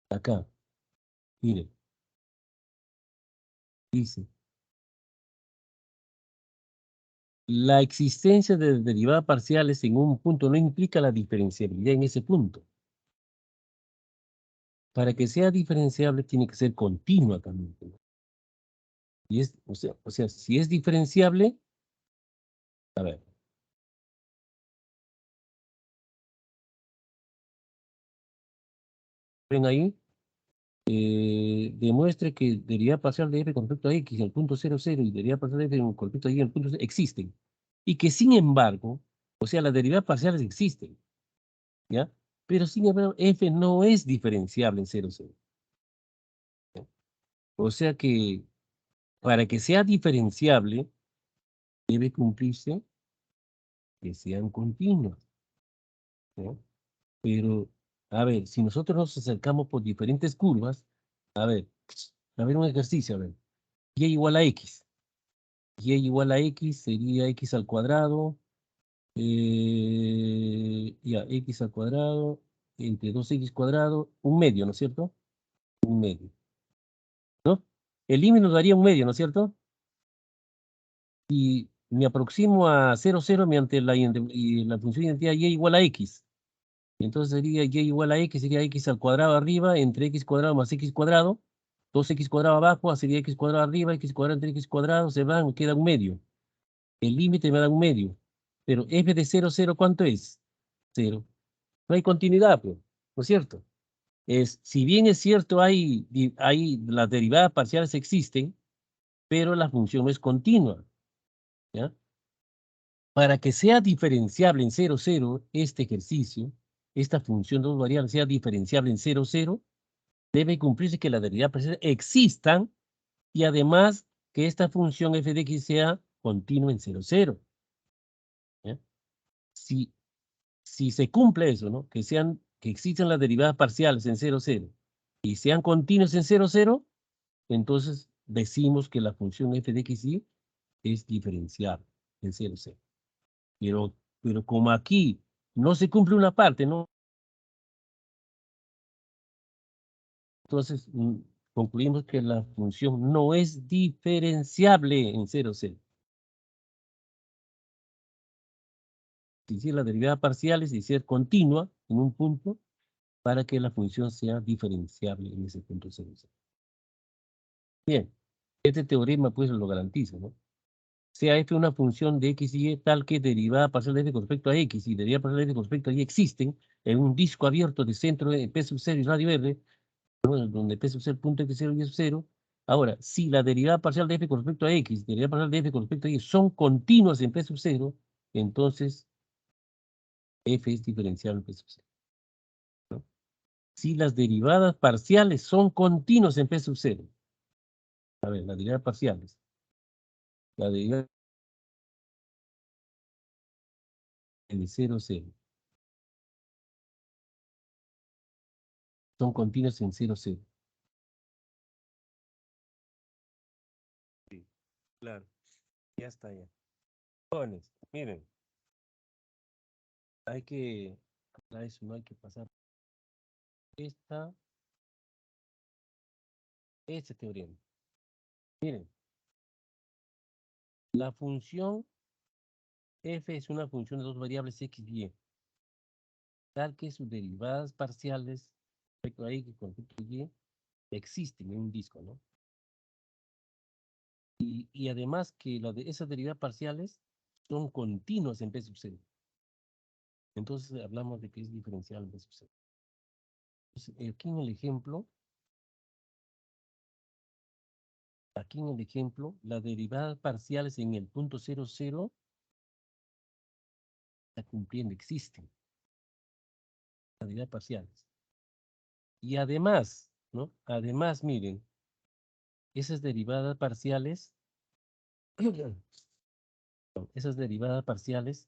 [SPEAKER 1] Acá, mire, dice, la existencia de derivadas parciales en un punto no implica la diferenciabilidad en ese punto. Para que sea diferenciable tiene que ser continua también. Y es, o sea, si es diferenciable, a ver, ven ahí, demuestre que derivada parcial de f con respecto a x en el punto 0, 0 y derivada parcial de f con respecto a y en el punto 0 existen. Y que sin embargo, o sea, las derivadas parciales existen, ¿ya? Pero sin embargo, f no es diferenciable en 0, 0. ¿Ya? O sea que para que sea diferenciable, debe cumplirse que sean continuas, ¿ya? Pero, a ver, si nosotros nos acercamos por diferentes curvas, a ver un ejercicio, a ver, y igual a x. Y igual a x sería x al cuadrado, ya, x al cuadrado, entre 2x cuadrado, un medio, ¿no es cierto? Un medio, ¿no? El límite nos daría un medio, ¿no es cierto? Y me aproximo a 0, 0 mediante la función de identidad y igual a x. Entonces sería y igual a x, sería x al cuadrado arriba, entre x cuadrado más x cuadrado, 2x cuadrado abajo, sería x cuadrado arriba, x cuadrado entre x cuadrado, se van, me queda un medio. El límite me da un medio. Pero f de 0, 0, ¿cuánto es? 0. No hay continuidad, pues, ¿no es cierto? Si bien es cierto, las derivadas parciales existen, pero la función no es continua, ¿ya? Para que sea diferenciable en 0, 0, este ejercicio, esta función de dos variables sea diferenciable en 0, 0, debe cumplirse que las derivadas parciales existan y además que esta función f de x sea continua en 0, 0. ¿Ya? Si, si se cumple eso, ¿no? Que existan las derivadas parciales en 0, 0 y sean continuas en 0, 0, entonces decimos que la función f de x y es diferenciable en 0, 0. Pero, pero como aquí no se cumple una parte, ¿no? Entonces concluimos que la función no es diferenciable en 0, 0. Si la derivada parcial es ser continua en un punto para que la función sea diferenciable en ese punto 0, 0. Bien, este teorema pues lo garantiza, ¿no? Sea f una función de x y y tal que derivada parcial de f con respecto a x y derivada parcial de f con respecto a y existen en un disco abierto de centro de P sub 0 y radio R, ¿no? Donde P sub 0 punto x0 y es 0. Ahora, si la derivada parcial de f con respecto a x, derivada parcial de f con respecto a y son continuas en P sub 0, entonces f es diferenciable en P sub 0. ¿No? Si las derivadas parciales son continuas en P sub 0, a ver, las derivadas parciales, la derivada de 0, 0, son continuas en 0, 0. Claro, ya está ya. Jóvenes, miren, hay que, para eso no hay que pasar esta, este teorema. Miren, la función f es una función de dos variables x y y, tal que sus derivadas parciales respecto a x con respecto a y existen en un disco, ¿no? Y además que esas derivadas parciales son continuas en p sub 0. Entonces hablamos de que es diferencial en p sub 0. Entonces, aquí en el ejemplo, las derivadas parciales en el punto 0, 0 está cumpliendo, existen. Las derivadas parciales. Y además, ¿no? Además, miren, esas derivadas parciales, esas derivadas parciales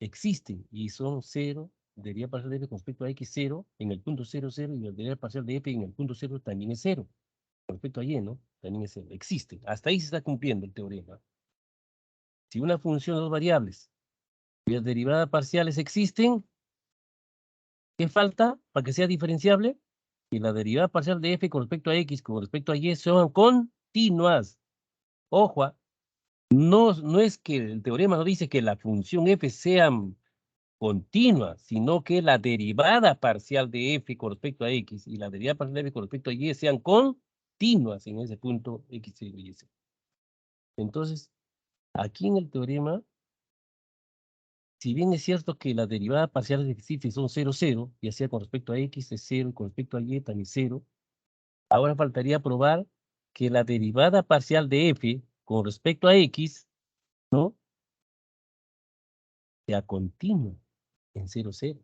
[SPEAKER 1] existen y son 0, derivada parcial de f con respecto a x 0 en el punto 0, 0 y la derivada parcial de f en el punto 0 también es 0. Con respecto a y, ¿no? También es 0. Existen. Hasta ahí se está cumpliendo el teorema. Si una función de dos variables cuyas derivadas parciales existen, ¿qué falta para que sea diferenciable? Que la derivada parcial de f con respecto a x con respecto a y son continuas. Ojo, no es que el teorema no dice que la función f sea continua, sino que la derivada parcial de f con respecto a x y la derivada parcial de f con respecto a y sean continuas en ese punto x0 y y0. Entonces, aquí en el teorema, si bien es cierto que las derivadas parciales de x son 0, 0, ya sea con respecto a x es 0 y con respecto a y también 0, ahora faltaría probar que la derivada parcial de f con respecto a x, ¿no? Sea continua en 0, 0.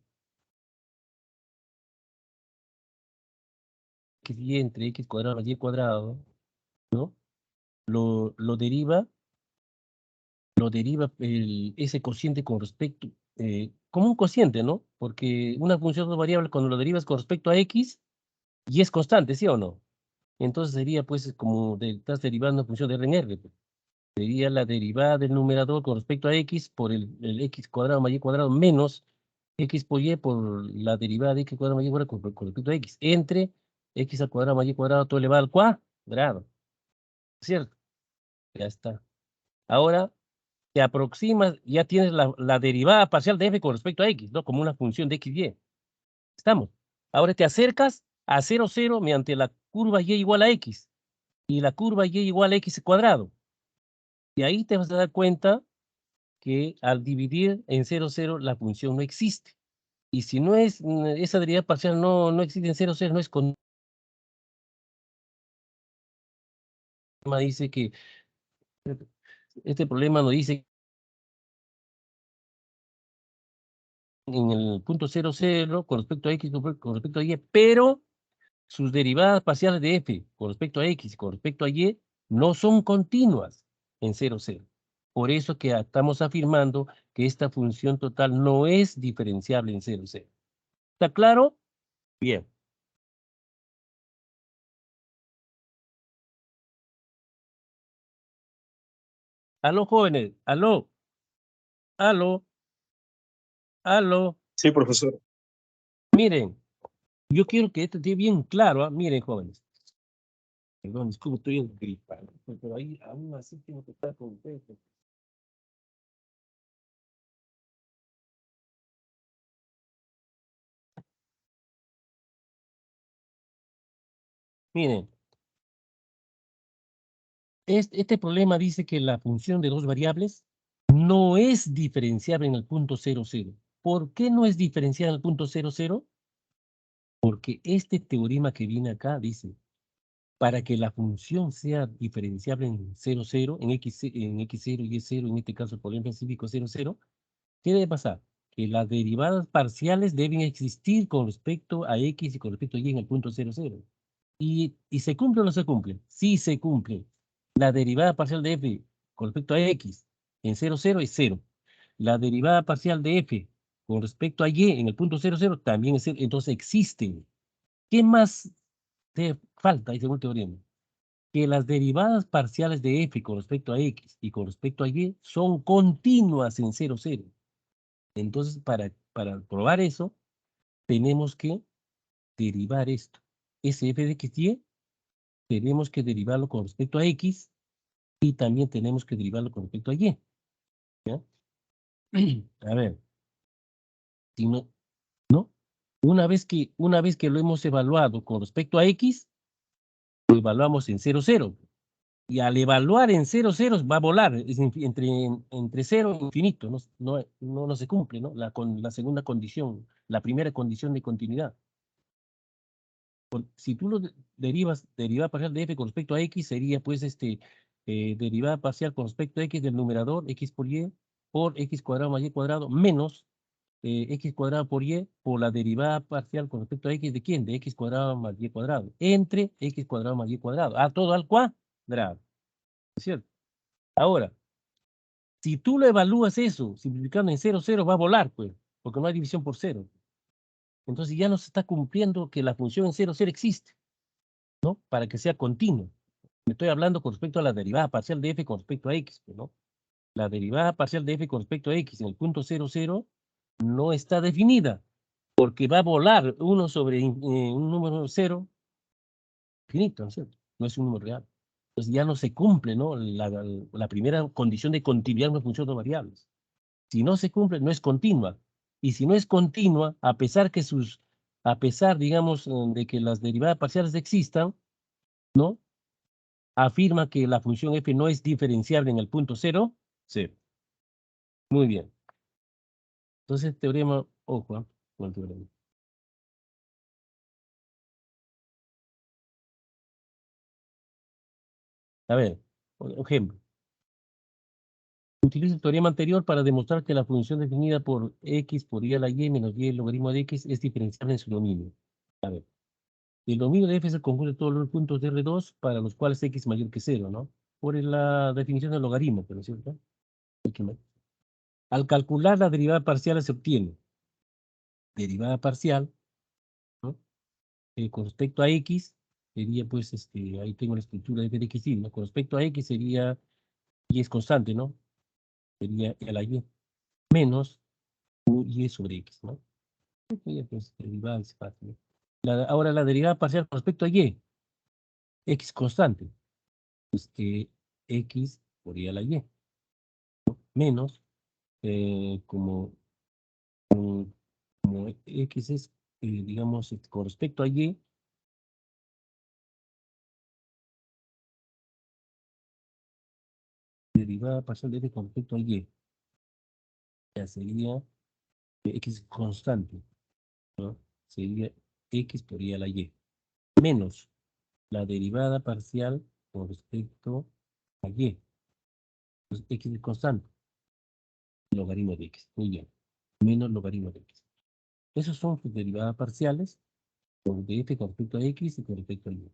[SPEAKER 1] Que y entre x cuadrado más y cuadrado, ¿no? Lo deriva ese cociente con respecto, como un cociente, ¿no? Porque una función de variable cuando lo derivas con respecto a x, y es constante, ¿sí o no? Entonces sería pues como estás derivando en función de R en R. Pues. Sería la derivada del numerador con respecto a x por el x cuadrado más y cuadrado menos x por y por la derivada de x cuadrado más y cuadrado con respecto a x entre x al cuadrado más y cuadrado todo elevado al cuadrado. ¿Cierto? Ya está. Ahora te aproximas, ya tienes la derivada parcial de f con respecto a x, ¿no? Como una función de x y y. ¿Estamos? Ahora te acercas a 0, 0 mediante la curva y igual a x. Y la curva y igual a x cuadrado. Y ahí te vas a dar cuenta que al dividir en 0, 0 la función no existe. Y si no es, esa derivada parcial no existe en 0, 0, no es con... Dice que, este problema nos dice en el punto 0, 0 con respecto a x, con respecto a y, pero sus derivadas parciales de f con respecto a x y con respecto a y no son continuas en 0, 0. Por eso que estamos afirmando que esta función total no es diferenciable en 0, 0. ¿Está claro? Bien. Aló, jóvenes. Aló. Aló. Aló.
[SPEAKER 2] Sí, profesor.
[SPEAKER 1] Miren, yo quiero que esto esté bien claro. Miren, jóvenes. Perdón, disculpe, estoy gripado. Pero ahí aún así tengo que estar con ustedes. Miren, este problema dice que la función de dos variables no es diferenciable en el punto 0, 0. ¿Por qué no es diferenciable en el punto 0, 0? Porque este teorema que viene acá dice, para que la función sea diferenciable en 0, 0, en x0 y y0, en este caso el problema específico 0, 0, ¿qué debe pasar? Que las derivadas parciales deben existir con respecto a x y con respecto a y en el punto 0, 0. ¿Y se cumple o no se cumple? Sí se cumple. La derivada parcial de f con respecto a x en 0, 0 es 0. La derivada parcial de f con respecto a y en el punto 0, 0 también es 0. Entonces existen. ¿Qué más te falta? Ahí según el teorema. que las derivadas parciales de f con respecto a x y con respecto a y son continuas en 0, 0. Entonces, para probar eso, tenemos que derivar esto. Ese f de x, y, tenemos que derivarlo con respecto a x y también tenemos que derivarlo con respecto a y. ¿Ya? A ver, si no, ¿no? Una vez que lo hemos evaluado con respecto a x, lo evaluamos en 0, 0. Y al evaluar en 0, 0 va a volar, es entre 0 e infinito, no se cumple, ¿no? La segunda condición, la primera condición de continuidad. Si tú lo derivas, derivada parcial de f con respecto a x, sería pues derivada parcial con respecto a x del numerador, x por x cuadrado más y cuadrado, menos x cuadrado por y, por la derivada parcial con respecto a x de quién, de x cuadrado más y cuadrado, entre x cuadrado más y cuadrado, todo al cuadrado, ¿es cierto? Ahora, si tú lo evalúas eso, simplificando en 0, 0, va a volar, pues, porque no hay división por 0. Entonces ya no se está cumpliendo que la función en 0, 0 existe, ¿no? Para que sea continuo. Me estoy hablando con respecto a la derivada parcial de f con respecto a x, pues, ¿no? La derivada parcial de f con respecto a x en el punto 0, 0 no está definida, porque va a volar 1 sobre un número 0 finito, ¿no es cierto? No es un número real. Entonces ya no se cumple, ¿no? La primera condición de continuidad de una función de variables. Si no se cumple, no es continua. Y si no es continua, a pesar, digamos, de que las derivadas parciales existan, ¿no? Afirma que la función f no es diferenciable en el punto 0, 0. Muy bien. Entonces, teorema, ojo, con el teorema. A ver, ejemplo. Utiliza el teorema anterior para demostrar que la función definida por x por y a la y menos y el logaritmo de x es diferenciable en su dominio. A ver. El dominio de f es el conjunto de todos los puntos de R2 para los cuales x es mayor que 0, ¿no? Por la definición del logaritmo, ¿no es cierto? Al calcular la derivada parcial se obtiene derivada parcial, ¿no? Con respecto a x, sería pues, ahí tengo la estructura de f de x, ¿no? Con respecto a x sería, y es constante, ¿no? Sería la y menos y sobre x, ¿no? Sería pues derivada es fácil, ¿no? Ahora la derivada parcial con respecto a y, x constante, pues x por y a la y, menos como X es, digamos, con respecto a Y, derivada parcial de F con respecto a Y, ya sería X constante, ¿no? Sería X por Y a la Y, menos la derivada parcial con respecto a Y, pues X es constante, logaritmo de X, muy bien, menos logaritmo de X. Esos son sus derivadas parciales de F con respecto a X y con respecto a Y.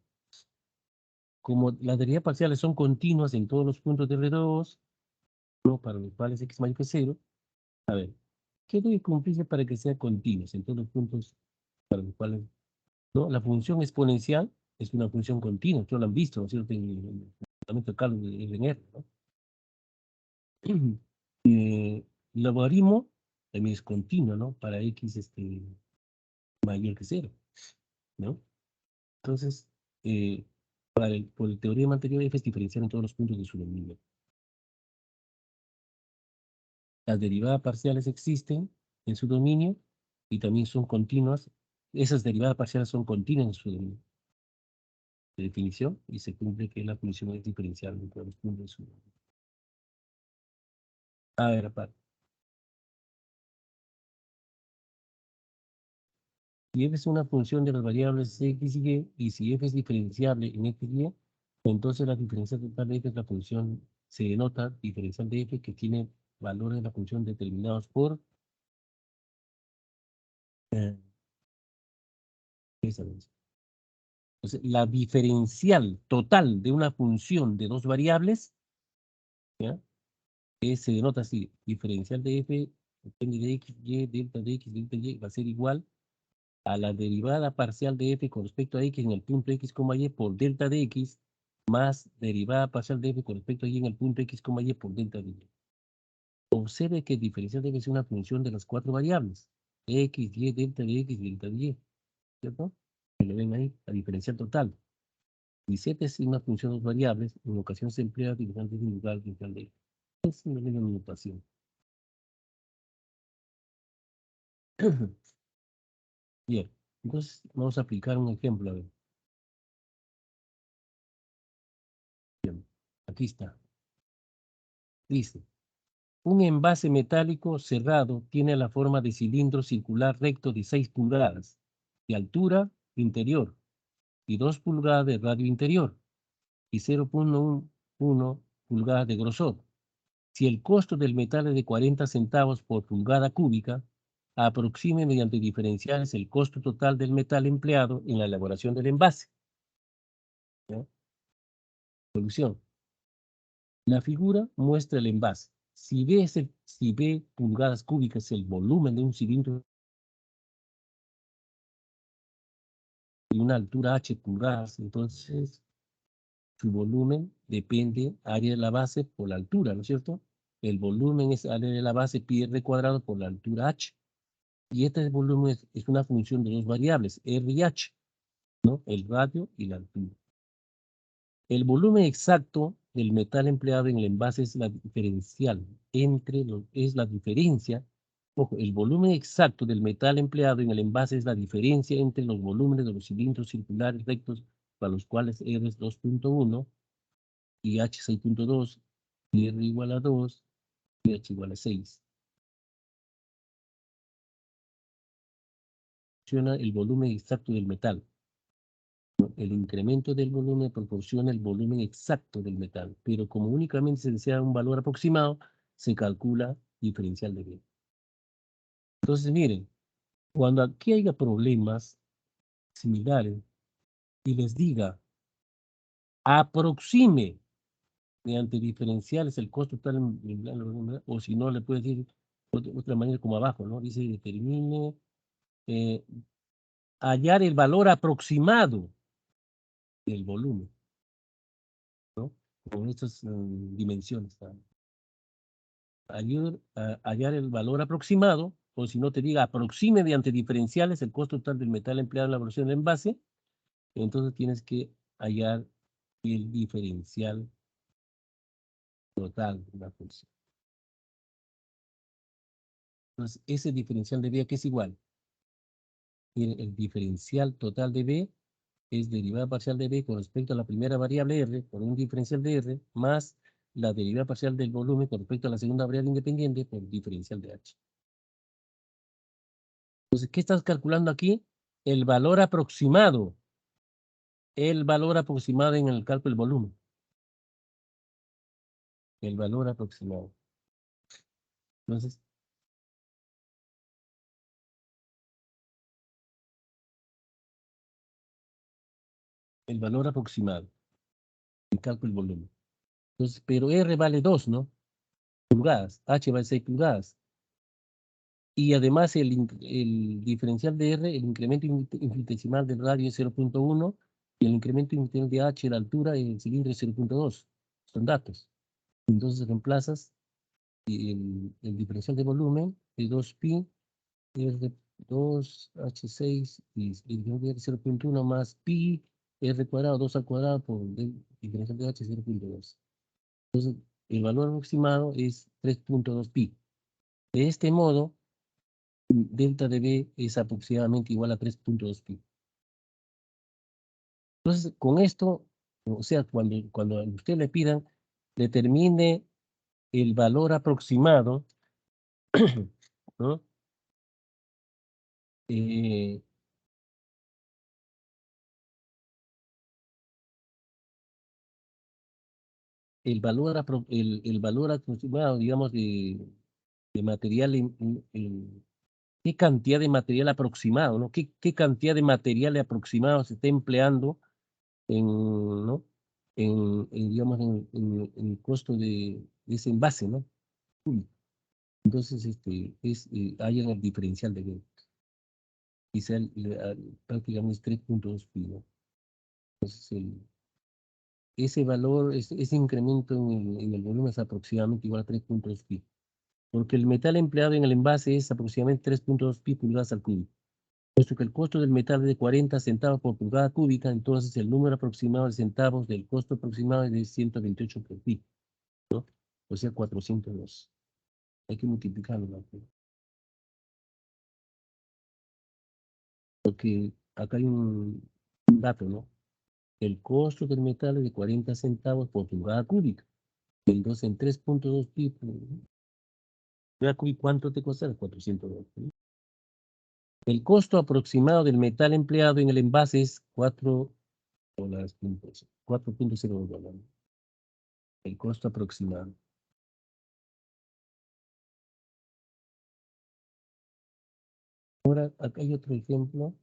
[SPEAKER 1] Como las derivadas parciales son continuas en todos los puntos de R2, ¿no? Para los cuales X mayor que 0, a ver, ¿qué debe cumplirse para que sea continuo en todos los puntos para los cuales, ¿no? La función exponencial es una función continua, ustedes lo han visto, ¿no es cierto? En el fundamento de Carlos de R, ¿no? El logaritmo también es continuo, ¿no? Para X mayor que 0, ¿no? Entonces, por el teorema anterior, F es diferencial en todos los puntos de su dominio. Las derivadas parciales existen en su dominio y también son continuas. Esas derivadas parciales son continuas en su dominio de definición y se cumple que la función es diferencial en todos los puntos de su dominio. A ver, aparte. Si f es una función de las variables x y si f es diferenciable en x y, entonces la diferencial total de f es la función, se denota diferencial de f que tiene valores de la función determinados por eh, esa vez. Entonces, la diferencial total de una función de dos variables, ¿ya? Se denota así, diferencial de f, depende de x, y, delta de x, delta y, va a ser igual a la derivada parcial de f con respecto a x en el punto x, y por delta de x más derivada parcial de f con respecto a y en el punto x, y por delta de y. Observe que el diferencial debe ser una función de las cuatro variables, x, y, delta de x, delta de y, ¿cierto? Que lo ven ahí, la diferencial total. Y z es una función de dos variables, en ocasiones se emplea diferencial individual, diferencial de y. Es una misma notación. Bien, entonces vamos a aplicar un ejemplo, a ver. Bien, aquí está. Dice, un envase metálico cerrado tiene la forma de cilindro circular recto de 6 pulgadas de altura interior y 2 pulgadas de radio interior y 0,1 pulgadas de grosor. Si el costo del metal es de 40 centavos por pulgada cúbica, aproxime mediante diferenciales el costo total del metal empleado en la elaboración del envase. ¿Ya? Solución. La figura muestra el envase. Si B pulgadas cúbicas es el volumen de un cilindro y una altura h pulgadas, entonces su volumen depende área de la base por la altura, ¿no es cierto? El volumen es área de la base pi r cuadrado por la altura h. Y este volumen es una función de dos variables, r y h, ¿no? El radio y la altura. El volumen exacto del metal empleado en el envase es la diferencial es la diferencia. Ojo, el volumen exacto del metal empleado en el envase es la diferencia entre los volúmenes de los cilindros circulares rectos para los cuales R es 2,1 y H 6,2 y R igual a 2 y H igual a 6. Funciona el volumen exacto del metal. El incremento del volumen proporciona el volumen exacto del metal, pero como únicamente se desea un valor aproximado, se calcula diferencial de B. Entonces, miren, cuando aquí haya problemas similares y les diga, aproxime mediante diferenciales el costo total, o si no, le puede decir de otra manera como abajo, ¿no? Dice, determine, eh, hallar el valor aproximado del volumen, ¿no? Con estas dimensiones. Hallar el valor aproximado, o si no te diga aproxime mediante diferenciales el costo total del metal empleado en la evaluación del envase, entonces tienes que hallar el diferencial total de la función. Entonces, ese diferencial de B, ¿qué es igual? El diferencial total de B es derivada parcial de B con respecto a la primera variable R por un diferencial de R más la derivada parcial del volumen con respecto a la segunda variable independiente por diferencial de H. Entonces, ¿qué estás calculando aquí? El valor aproximado. El valor aproximado en el cálculo del volumen. El valor aproximado. Entonces, el valor aproximado en cálculo del volumen. Entonces, pero R vale 2, ¿no? Pulgadas. H vale 6 pulgadas. Y además el diferencial de R, el incremento infinitesimal del radio es 0,1 y el incremento infinitesimal de H, la altura del cilindro es 0,2. Son datos. Entonces reemplazas el diferencial de volumen de 2pi R 2H6 y el de R 0,1 más pi R cuadrado 2 al cuadrado por el diferencial de H 0,2. Entonces el valor aproximado es 3,2 pi. De este modo, delta de B es aproximadamente igual a 3,2 pi. Entonces, con esto, o sea, cuando a usted le pidan, determine el valor aproximado, ¿no? Eh, el valor aproximado, digamos, de material, qué cantidad de material aproximado, ¿no? ¿Qué cantidad de material aproximado se está empleando ¿no? Digamos, en el costo de ese envase, ¿no? Entonces, hay en el diferencial de B. Quizá prácticamente es 3,2 pi, ¿no? Entonces, ese valor, ese incremento en el volumen es aproximadamente igual a 3.2 pi. Porque el metal empleado en el envase es aproximadamente 3.2 pi pulgadas al cúbico. Puesto que el costo del metal es de 40 centavos por pulgada cúbica, entonces el número aproximado de centavos del costo aproximado es de 128 por pi, ¿no? O sea, 402. Hay que multiplicarlo, ¿no? Porque acá hay un dato, ¿no? El costo del metal es de 40 centavos por pulgada cúbica. Entonces, en 3.2 pi por pulgada cúbica, ¿cuánto te costará? 402, ¿no? El costo aproximado del metal empleado en el envase es $4.02. $4.02. El costo aproximado. Ahora, acá hay otro ejemplo.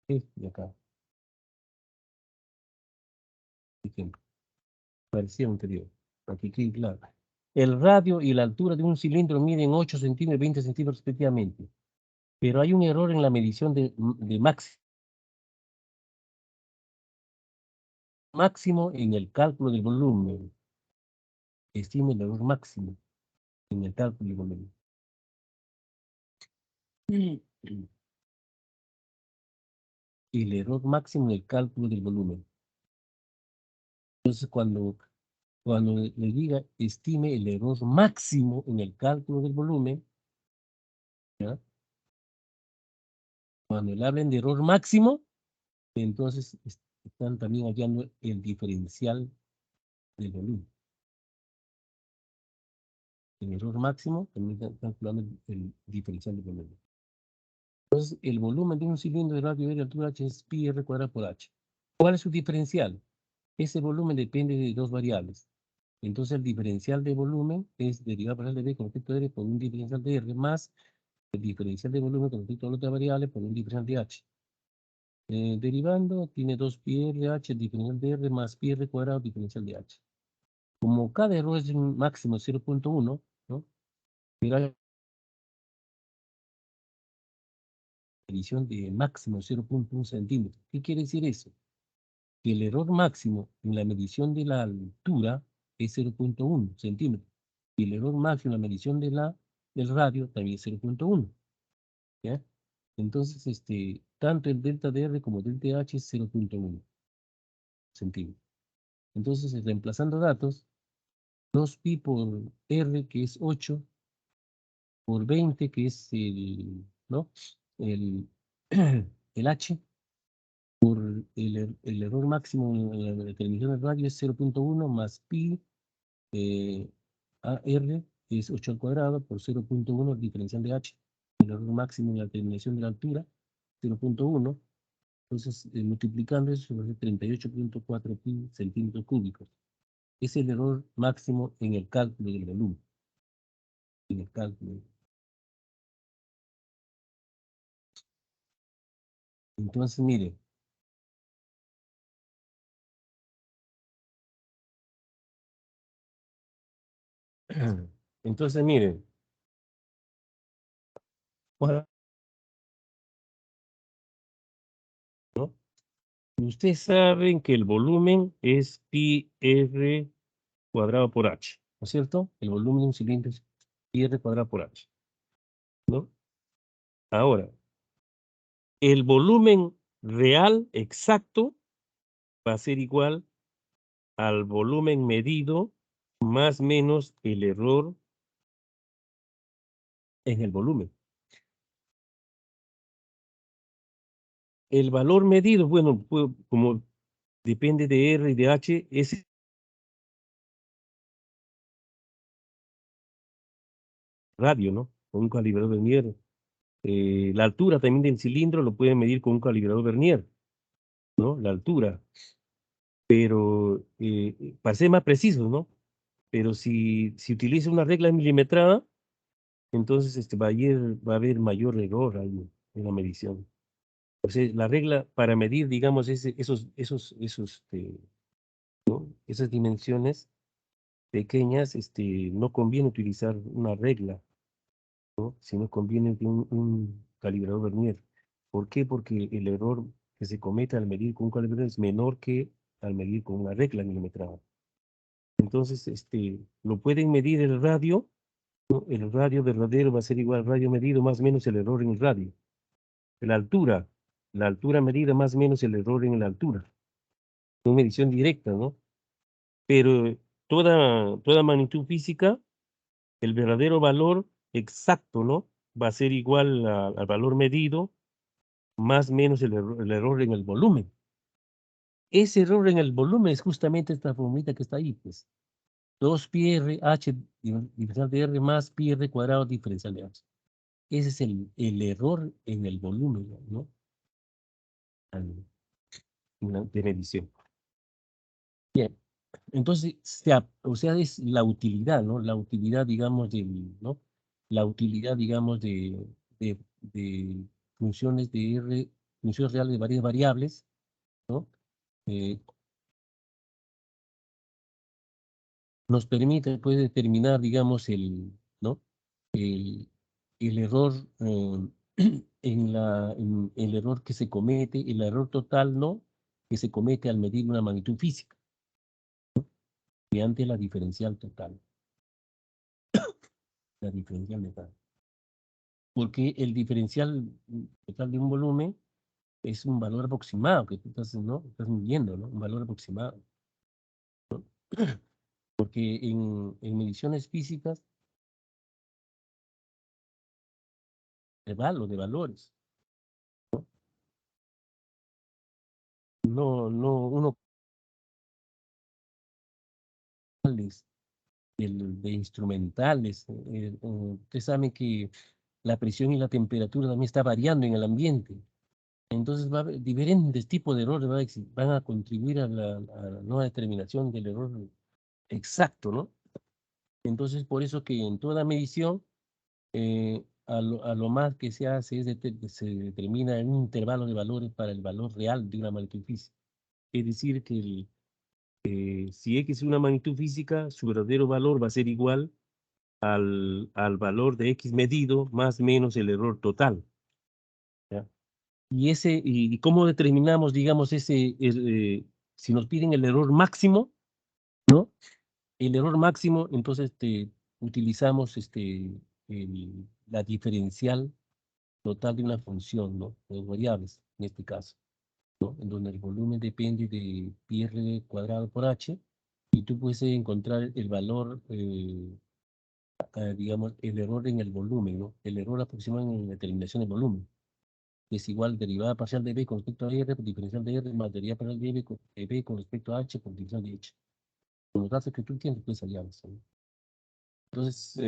[SPEAKER 1] Este de acá. Ejemplo. Parecía anterior. Aquí quede claro. El radio y la altura de un cilindro miden 8 centímetros y 20 centímetros respectivamente. Pero hay un error en la medición de máximo en el cálculo del volumen. Estime el error máximo en el cálculo del volumen. El error máximo en el cálculo del volumen. Entonces, cuando le diga estime el error máximo en el cálculo del volumen, ¿ya? Cuando le hablen de error máximo, entonces están también hallando el diferencial del volumen. El error máximo también están calculando el diferencial del volumen. Entonces, el volumen de un cilindro de radio de altura H es pi r cuadrado por H. ¿Cuál es su diferencial? Ese volumen depende de dos variables. Entonces, el diferencial de volumen es derivada parcial de B con respecto a R por un diferencial de R más el diferencial de volumen con respecto a la otra variable por un diferencial de H. Derivando, tiene 2 pi r H, el diferencial de R más pi r cuadrado, diferencial de H. Como cada error es un máximo 0.1, ¿no? Pero hay medición de máximo 0.1 centímetro. ¿Qué quiere decir eso? Que el error máximo en la medición de la altura es 0.1 centímetro. Y el error máximo en la medición del radio también es 0.1. ¿Ya? Entonces, tanto el delta de R como delta de H es 0.1 centímetros. Entonces, reemplazando datos, 2 pi por R, que es 8, por 20, que es ¿no? el, el H, por el error máximo en la determinación del radio es 0.1 más pi AR, que es 8 al cuadrado, por 0.1 el diferencial de H. El error máximo en la determinación de la altura, 0.1. Entonces, multiplicando eso, va a ser 38.4 pi centímetros cúbicos. Es el error máximo en el cálculo del volumen. En el cálculo. Entonces, mire. Entonces, mire. Bueno, ¿no? Ustedes saben que el volumen es pi r cuadrado por h, ¿no es cierto? El volumen de un cilindro es pi r cuadrado por h, ¿no? Ahora, el volumen real exacto va a ser igual al volumen medido más menos el error en el volumen. El valor medido, bueno, como depende de R y de H, es radio, ¿no? Con un calibrador Vernier. La altura también del cilindro lo pueden medir con un calibrador Vernier, ¿no? La altura. Pero, para ser más precisos, ¿no? Pero si utiliza una regla milimetrada, entonces va a haber mayor error ahí en la medición. O sea, la regla para medir, digamos, ¿no? Esas dimensiones pequeñas, no conviene utilizar una regla, ¿no? Sino conviene un calibrador Vernier. ¿Por qué? Porque el error que se comete al medir con un calibre es menor que al medir con una regla milimetrada. Entonces, lo pueden medir el radio, ¿no? El radio verdadero va a ser igual al radio medido más o menos el error en el radio. La altura medida más o menos el error en la altura. Una medición directa, ¿no? Pero toda magnitud física, el verdadero valor exacto, ¿no? Va a ser igual al valor medido más o menos el error en el volumen. Ese error en el volumen es justamente esta formulita que está ahí, pues. 2pi r h diferencial de r más pi r cuadrado diferencial de h. Ese es el error en el volumen, ¿no? De medición. Bien, entonces, o sea, es la utilidad, ¿no? La utilidad, digamos, ¿no? La utilidad, digamos, de funciones de R, funciones reales de varias variables, ¿no? Eh, nos permite, puede determinar, digamos, ¿no? El, el error, el error que se comete, el error total, ¿no? Que se comete al medir una magnitud física, mediante la diferencial total. La diferencial total. Porque el diferencial total de un volumen es un valor aproximado que tú estás, ¿no? Estás midiendo, ¿no? Un valor aproximado. ¿No? Porque en mediciones físicas, de valores. No, uno de instrumentales. Ustedes saben que la presión y la temperatura también está variando en el ambiente. Entonces va a haber diferentes tipos de errores van a contribuir a la nueva determinación del error exacto, ¿no? Entonces, por eso que en toda medición, a lo más que se hace es se determina un intervalo de valores para el valor real de una magnitud física. Es decir, que si X es una magnitud física, su verdadero valor va a ser igual al valor de X medido más menos el error total. ¿Ya? Y cómo determinamos, digamos, si nos piden el error máximo, ¿no? El error máximo, entonces utilizamos la diferencial total de una función, ¿no? De variables, en este caso, ¿no? En donde el volumen depende de pi r cuadrado por h, y tú puedes encontrar el valor, digamos, el error en el volumen, ¿no? El error aproximado en la determinación del volumen. Es igual derivada parcial de b con respecto a r por diferencial de r más derivada parcial de b con respecto a h por diferencial de h. Con los datos que tú tienes, puedes hallar eso, ¿no? Entonces,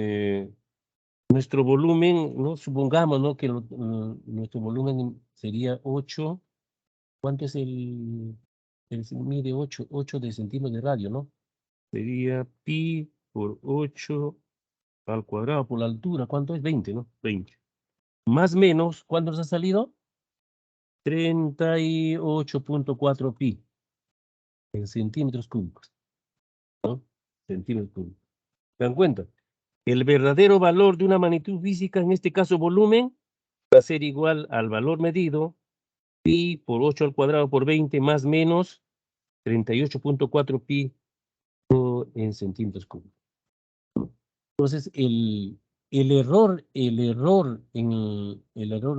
[SPEAKER 1] nuestro volumen, ¿no? Supongamos, ¿no? Que nuestro volumen sería 8. ¿Cuánto es se mide 8 de centímetros de radio, ¿no? Sería pi por 8 al cuadrado por la altura. ¿Cuánto es? 20, ¿no? 20. Más o menos, ¿cuánto nos ha salido? 38.4 pi en centímetros cúbicos, ¿no? Centímetros cúbicos. ¿Se dan cuenta? El verdadero valor de una magnitud física, en este caso volumen, va a ser igual al valor medido, pi por 8 al cuadrado por 20 más menos 38.4 pi en centímetros cúbicos. Entonces, el error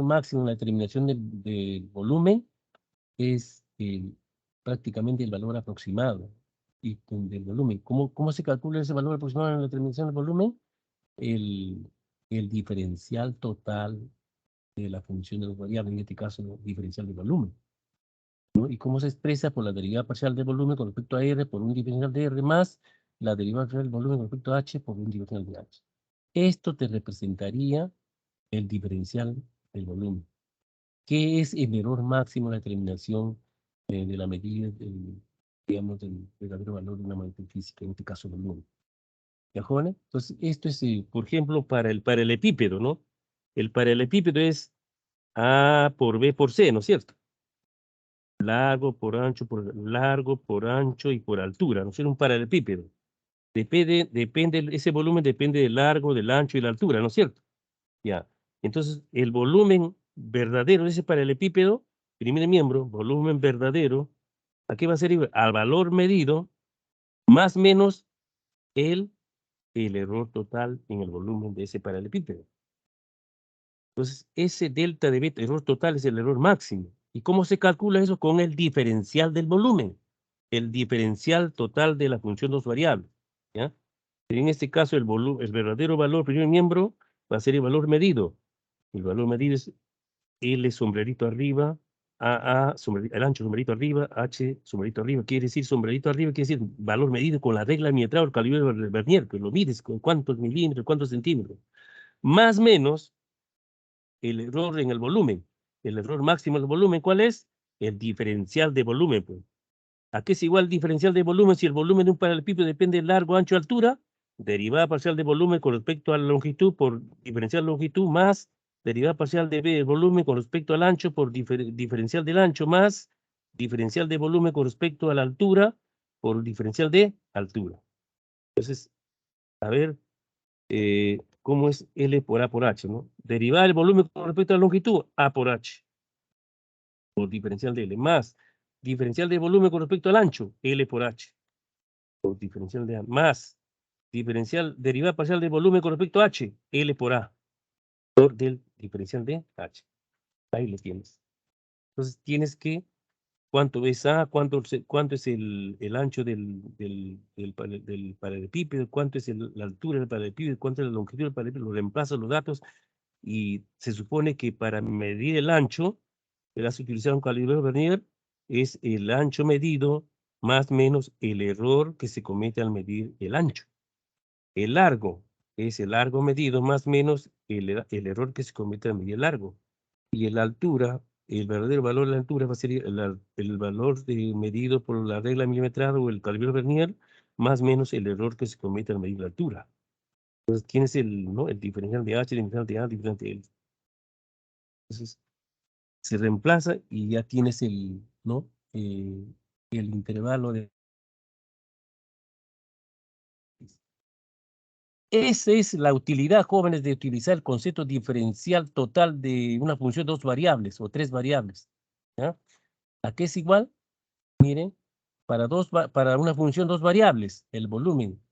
[SPEAKER 1] máximo en la determinación del volumen es prácticamente el valor aproximado del volumen. ¿Cómo se calcula ese valor aproximado en la determinación del volumen? El diferencial total de la función de los variables, en este caso, el diferencial de volumen, ¿no? ¿Y cómo se expresa? Por la derivada parcial del volumen con respecto a R por un diferencial de R más la derivada parcial del volumen con respecto a H por un diferencial de H. Esto te representaría el diferencial del volumen. ¿Qué es el error máximo en la determinación de la medida, digamos, del verdadero valor de una magnitud física, en este caso el volumen? ¿Ya, jóvenes? Entonces, esto es, por ejemplo, para el epípedo, ¿no? El paralelepípedo es A por B por C, ¿no es cierto? Largo por ancho y por altura, ¿no es cierto? Un paralelepípedo. Ese volumen depende del largo, del ancho y la altura, ¿no es cierto? Ya. Entonces, el volumen verdadero de ese paralelepípedo primer miembro, volumen verdadero, ¿a qué va a ser igual? Al valor medido más menos el error total en el volumen de ese paralelepípedo. Entonces, ese delta de beta, error total, es el error máximo. ¿Y cómo se calcula eso? Con el diferencial del volumen, el diferencial total de la función dos variables, ¿ya? En este caso, el verdadero valor primer miembro va a ser el valor medido. El valor medido es L sombrerito arriba, el ancho sombrerito arriba, H sombrerito arriba. Quiere decir sombrerito arriba, quiere decir valor medido con la regla milimetrada o el calibre del Vernier, que lo mides con cuántos milímetros, cuántos centímetros. Más menos el error en el volumen. El error máximo del volumen, ¿cuál es? El diferencial de volumen, pues. ¿A qué es igual el diferencial de volumen si el volumen de un paralelepípedo depende del largo, ancho, altura? Derivada parcial de volumen con respecto a la longitud por diferencial longitud más derivada parcial de volumen con respecto al ancho por diferencial del ancho más diferencial de volumen con respecto a la altura por diferencial de altura. Entonces, a ver, cómo es L por A por H, ¿no? Derivada del volumen con respecto a la longitud, A por H, por diferencial de L, más diferencial de volumen con respecto al ancho, L por H, por diferencial de A, más diferencial, derivada parcial del volumen con respecto a H, L por A, por del diferencial de H. Ahí lo tienes. Entonces tienes que, ¿cuánto es A? ¿Cuánto es el ancho del paralelepípedo? ¿Cuánto es la altura del paralelepípedo? ¿Cuánto es la longitud del paralelepípedo? Lo reemplazas los datos y se supone que para medir el ancho, le has utilizado un calibrador Vernier, es el ancho medido más menos el error que se comete al medir el ancho. El largo es el largo medido más menos el error que se comete al medir el largo. Y la altura, el verdadero valor de la altura va a ser el valor medido por la regla milimetrada o el calibre Vernier más menos el error que se comete al medir la altura. Entonces tienes ¿no? el diferencial de H, el diferencial de A, el diferencial de L. Entonces se reemplaza y ya tienes ¿no? El intervalo de... Esa es la utilidad, jóvenes, de utilizar el concepto diferencial total de una función de dos variables o tres variables. ¿Ya? ¿A qué es igual? Miren, para una función dos variables, el volumen,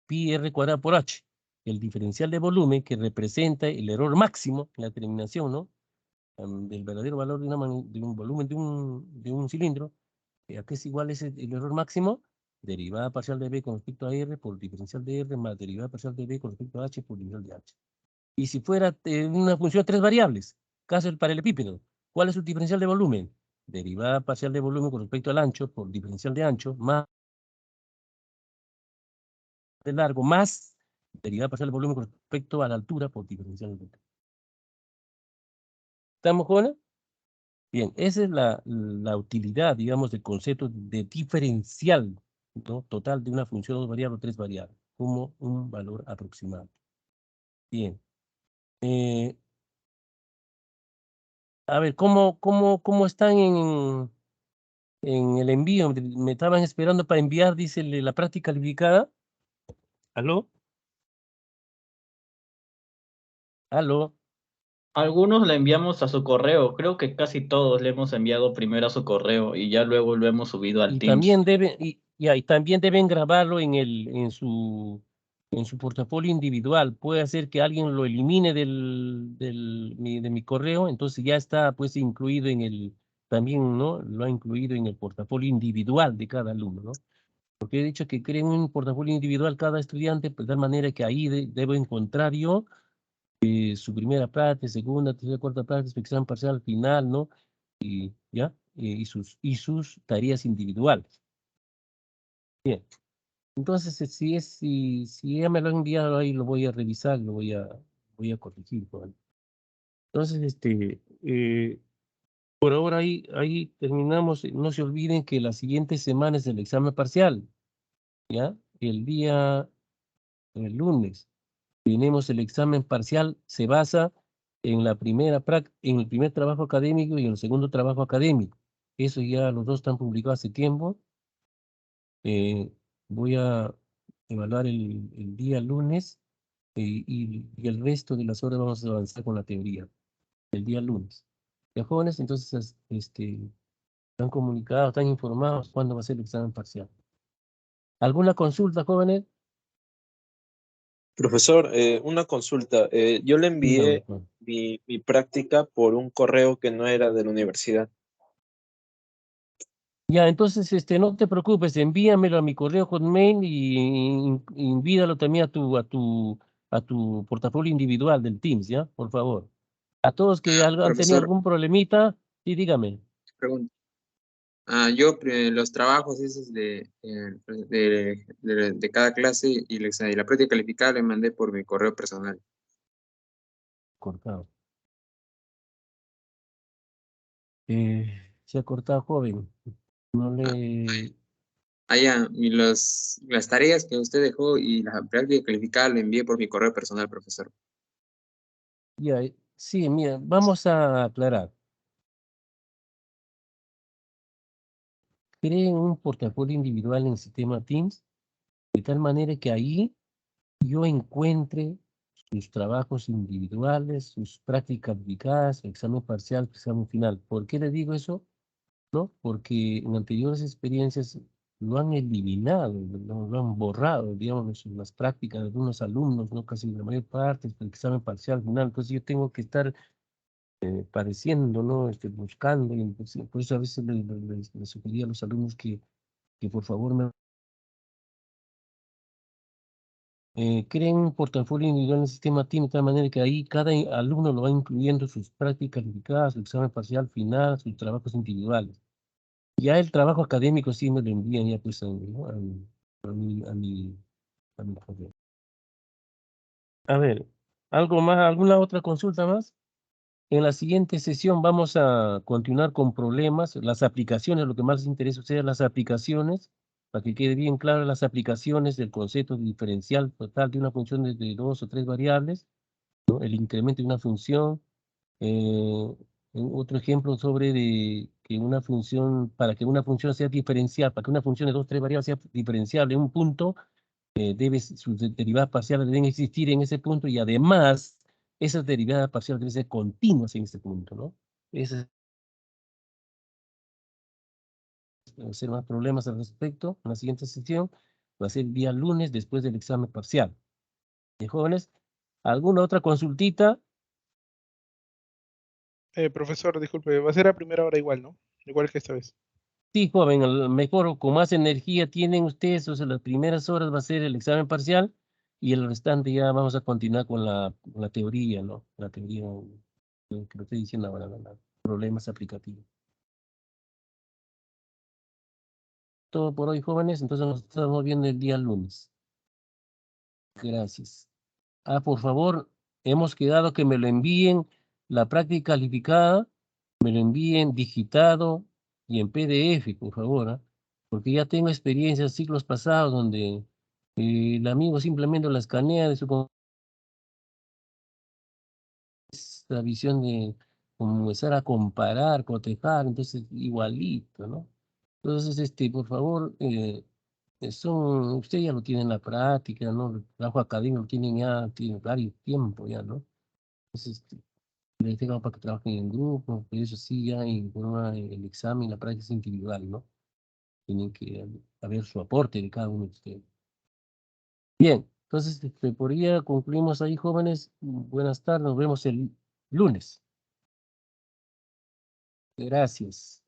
[SPEAKER 1] pi r cuadrado por h, el diferencial de volumen que representa el error máximo en la terminación, ¿no? Del verdadero valor de un volumen de un cilindro. ¿A qué es igual el error máximo? Derivada parcial de b con respecto a r por diferencial de r más derivada parcial de b con respecto a h por diferencial de h. Y si fuera una función de tres variables, caso del paralelepípedo, ¿cuál es su diferencial de volumen? Derivada parcial de volumen con respecto al ancho por diferencial de ancho más de largo más derivada parcial de volumen con respecto a la altura por diferencial de altura. ¿Estamos, jóvenes? Bien, esa es la utilidad, digamos, del concepto de diferencial, ¿no? Total de una función dos variables o tres variables, como un valor aproximado. Bien. A ver, ¿cómo están en el envío? Me estaban esperando para enviar, dice la práctica calificada. ¿Aló? ¿Aló?
[SPEAKER 2] Algunos le enviamos a su correo, creo que casi todos le hemos enviado primero a su correo y ya luego lo hemos subido al
[SPEAKER 1] Y
[SPEAKER 2] Teams.
[SPEAKER 1] también y también deben grabarlo en su portafolio individual. Puede ser que alguien lo elimine de mi correo, entonces ya está pues incluido también, ¿no? Lo ha incluido en el portafolio individual de cada alumno, ¿no? Porque he dicho que creen un portafolio individual cada estudiante, pues de tal manera que ahí debo encontrar yo su primera parte, segunda, tercera, cuarta parte, su examen parcial final, ¿no? Y ya, y sus tareas individuales. Bien, entonces si ella me lo ha enviado ahí, lo voy a revisar, voy a corregir, ¿no? Entonces, por ahora ahí terminamos. No se olviden que la siguiente semana es el examen parcial, ¿ya? El lunes, tenemos el examen parcial, se basa en el primer trabajo académico y en el segundo trabajo académico. Eso ya los dos están publicados hace tiempo. Voy a evaluar el día lunes y el resto de las horas vamos a avanzar con la teoría, el día lunes. Ya, jóvenes, entonces, están comunicados, están informados cuándo va a ser el examen parcial. ¿Alguna consulta, jóvenes?
[SPEAKER 3] Profesor, una consulta. Yo le
[SPEAKER 1] Dígame,
[SPEAKER 3] envié
[SPEAKER 1] Juan.
[SPEAKER 3] mi práctica por un correo que no era de la universidad.
[SPEAKER 1] Ya, entonces, no te preocupes, envíamelo a mi correo Hotmail y envíalo también a tu portafolio individual del Teams, ¿ya? Por favor. A todos que han tenido
[SPEAKER 4] Profesor,
[SPEAKER 1] algún problemita, sí, dígame.
[SPEAKER 4] pregunta. Los trabajos esos de cada clase y la práctica calificada le mandé por mi correo personal.
[SPEAKER 1] Cortado. Se ha cortado, joven. No le...
[SPEAKER 4] Las tareas que usted dejó y la práctica calificada le envié por mi correo personal, profesor.
[SPEAKER 1] Ya, sí, mira, vamos a aclarar. Creen un portafolio individual en el sistema Teams, de tal manera que ahí yo encuentre sus trabajos individuales, sus prácticas aplicadas, examen parcial, examen final. ¿Por qué le digo eso? ¿No? Porque en anteriores experiencias lo han eliminado, lo han borrado, digamos, las prácticas de algunos alumnos, no casi la mayor parte, el examen parcial final. Entonces yo tengo que estar padeciendo, ¿no? Buscando, y entonces, por eso a veces les sugería a los alumnos que por favor me creen un portafolio individual en el sistema TIM de tal manera que ahí cada alumno lo va incluyendo sus prácticas calificadas, su examen parcial final, sus trabajos individuales. Ya el trabajo académico sí me lo envían ya pues ¿no? a mi correo. A ver, ¿algo más, alguna otra consulta más? En la siguiente sesión vamos a continuar con problemas, las aplicaciones, lo que más les interesa a ustedes, las aplicaciones, para que quede bien claro las aplicaciones del concepto de diferencial total de una función de dos o tres variables, ¿no? El incremento de una función, otro ejemplo sobre de que una función, para que una función sea diferencial, para que una función de dos o tres variables sea diferenciable en un punto, sus derivadas parciales deben existir en ese punto y además esas derivadas parciales deben ser continuas en ese punto, ¿no? Ese va a ser más problemas al respecto. En la siguiente sesión va a ser el día lunes después del examen parcial. Jóvenes, ¿alguna otra consultita?
[SPEAKER 5] Profesor, disculpe, va a ser a primera hora igual, ¿no? Igual que esta vez.
[SPEAKER 1] Sí, joven, mejor, con más energía tienen ustedes, o sea, las primeras horas va a ser el examen parcial y el restante ya vamos a continuar con la teoría, ¿no? La teoría que lo estoy diciendo ahora, ¿no? Problemas aplicativos. Todo por hoy, jóvenes, entonces nos estamos viendo el día lunes. Gracias. Por favor, hemos quedado que me lo envíen la práctica calificada, me lo envíen digitado y en PDF, por favor, ¿ah? Porque ya tengo experiencias ciclos pasados donde el amigo simplemente la escanea de su esa visión de comenzar a comparar, cotejar, entonces igualito, ¿no? Entonces, por favor, usted ya lo tiene en la práctica, ¿no? El trabajo académico lo tienen ya, tiene varios tiempo ya, ¿no? Entonces, les tengo para que trabajen en grupo, pero eso sí, ya informa el examen, la práctica es individual, ¿no? Tienen que haber su aporte de cada uno de ustedes. Bien, entonces, por día concluimos ahí, jóvenes. Buenas tardes, nos vemos el lunes. Gracias.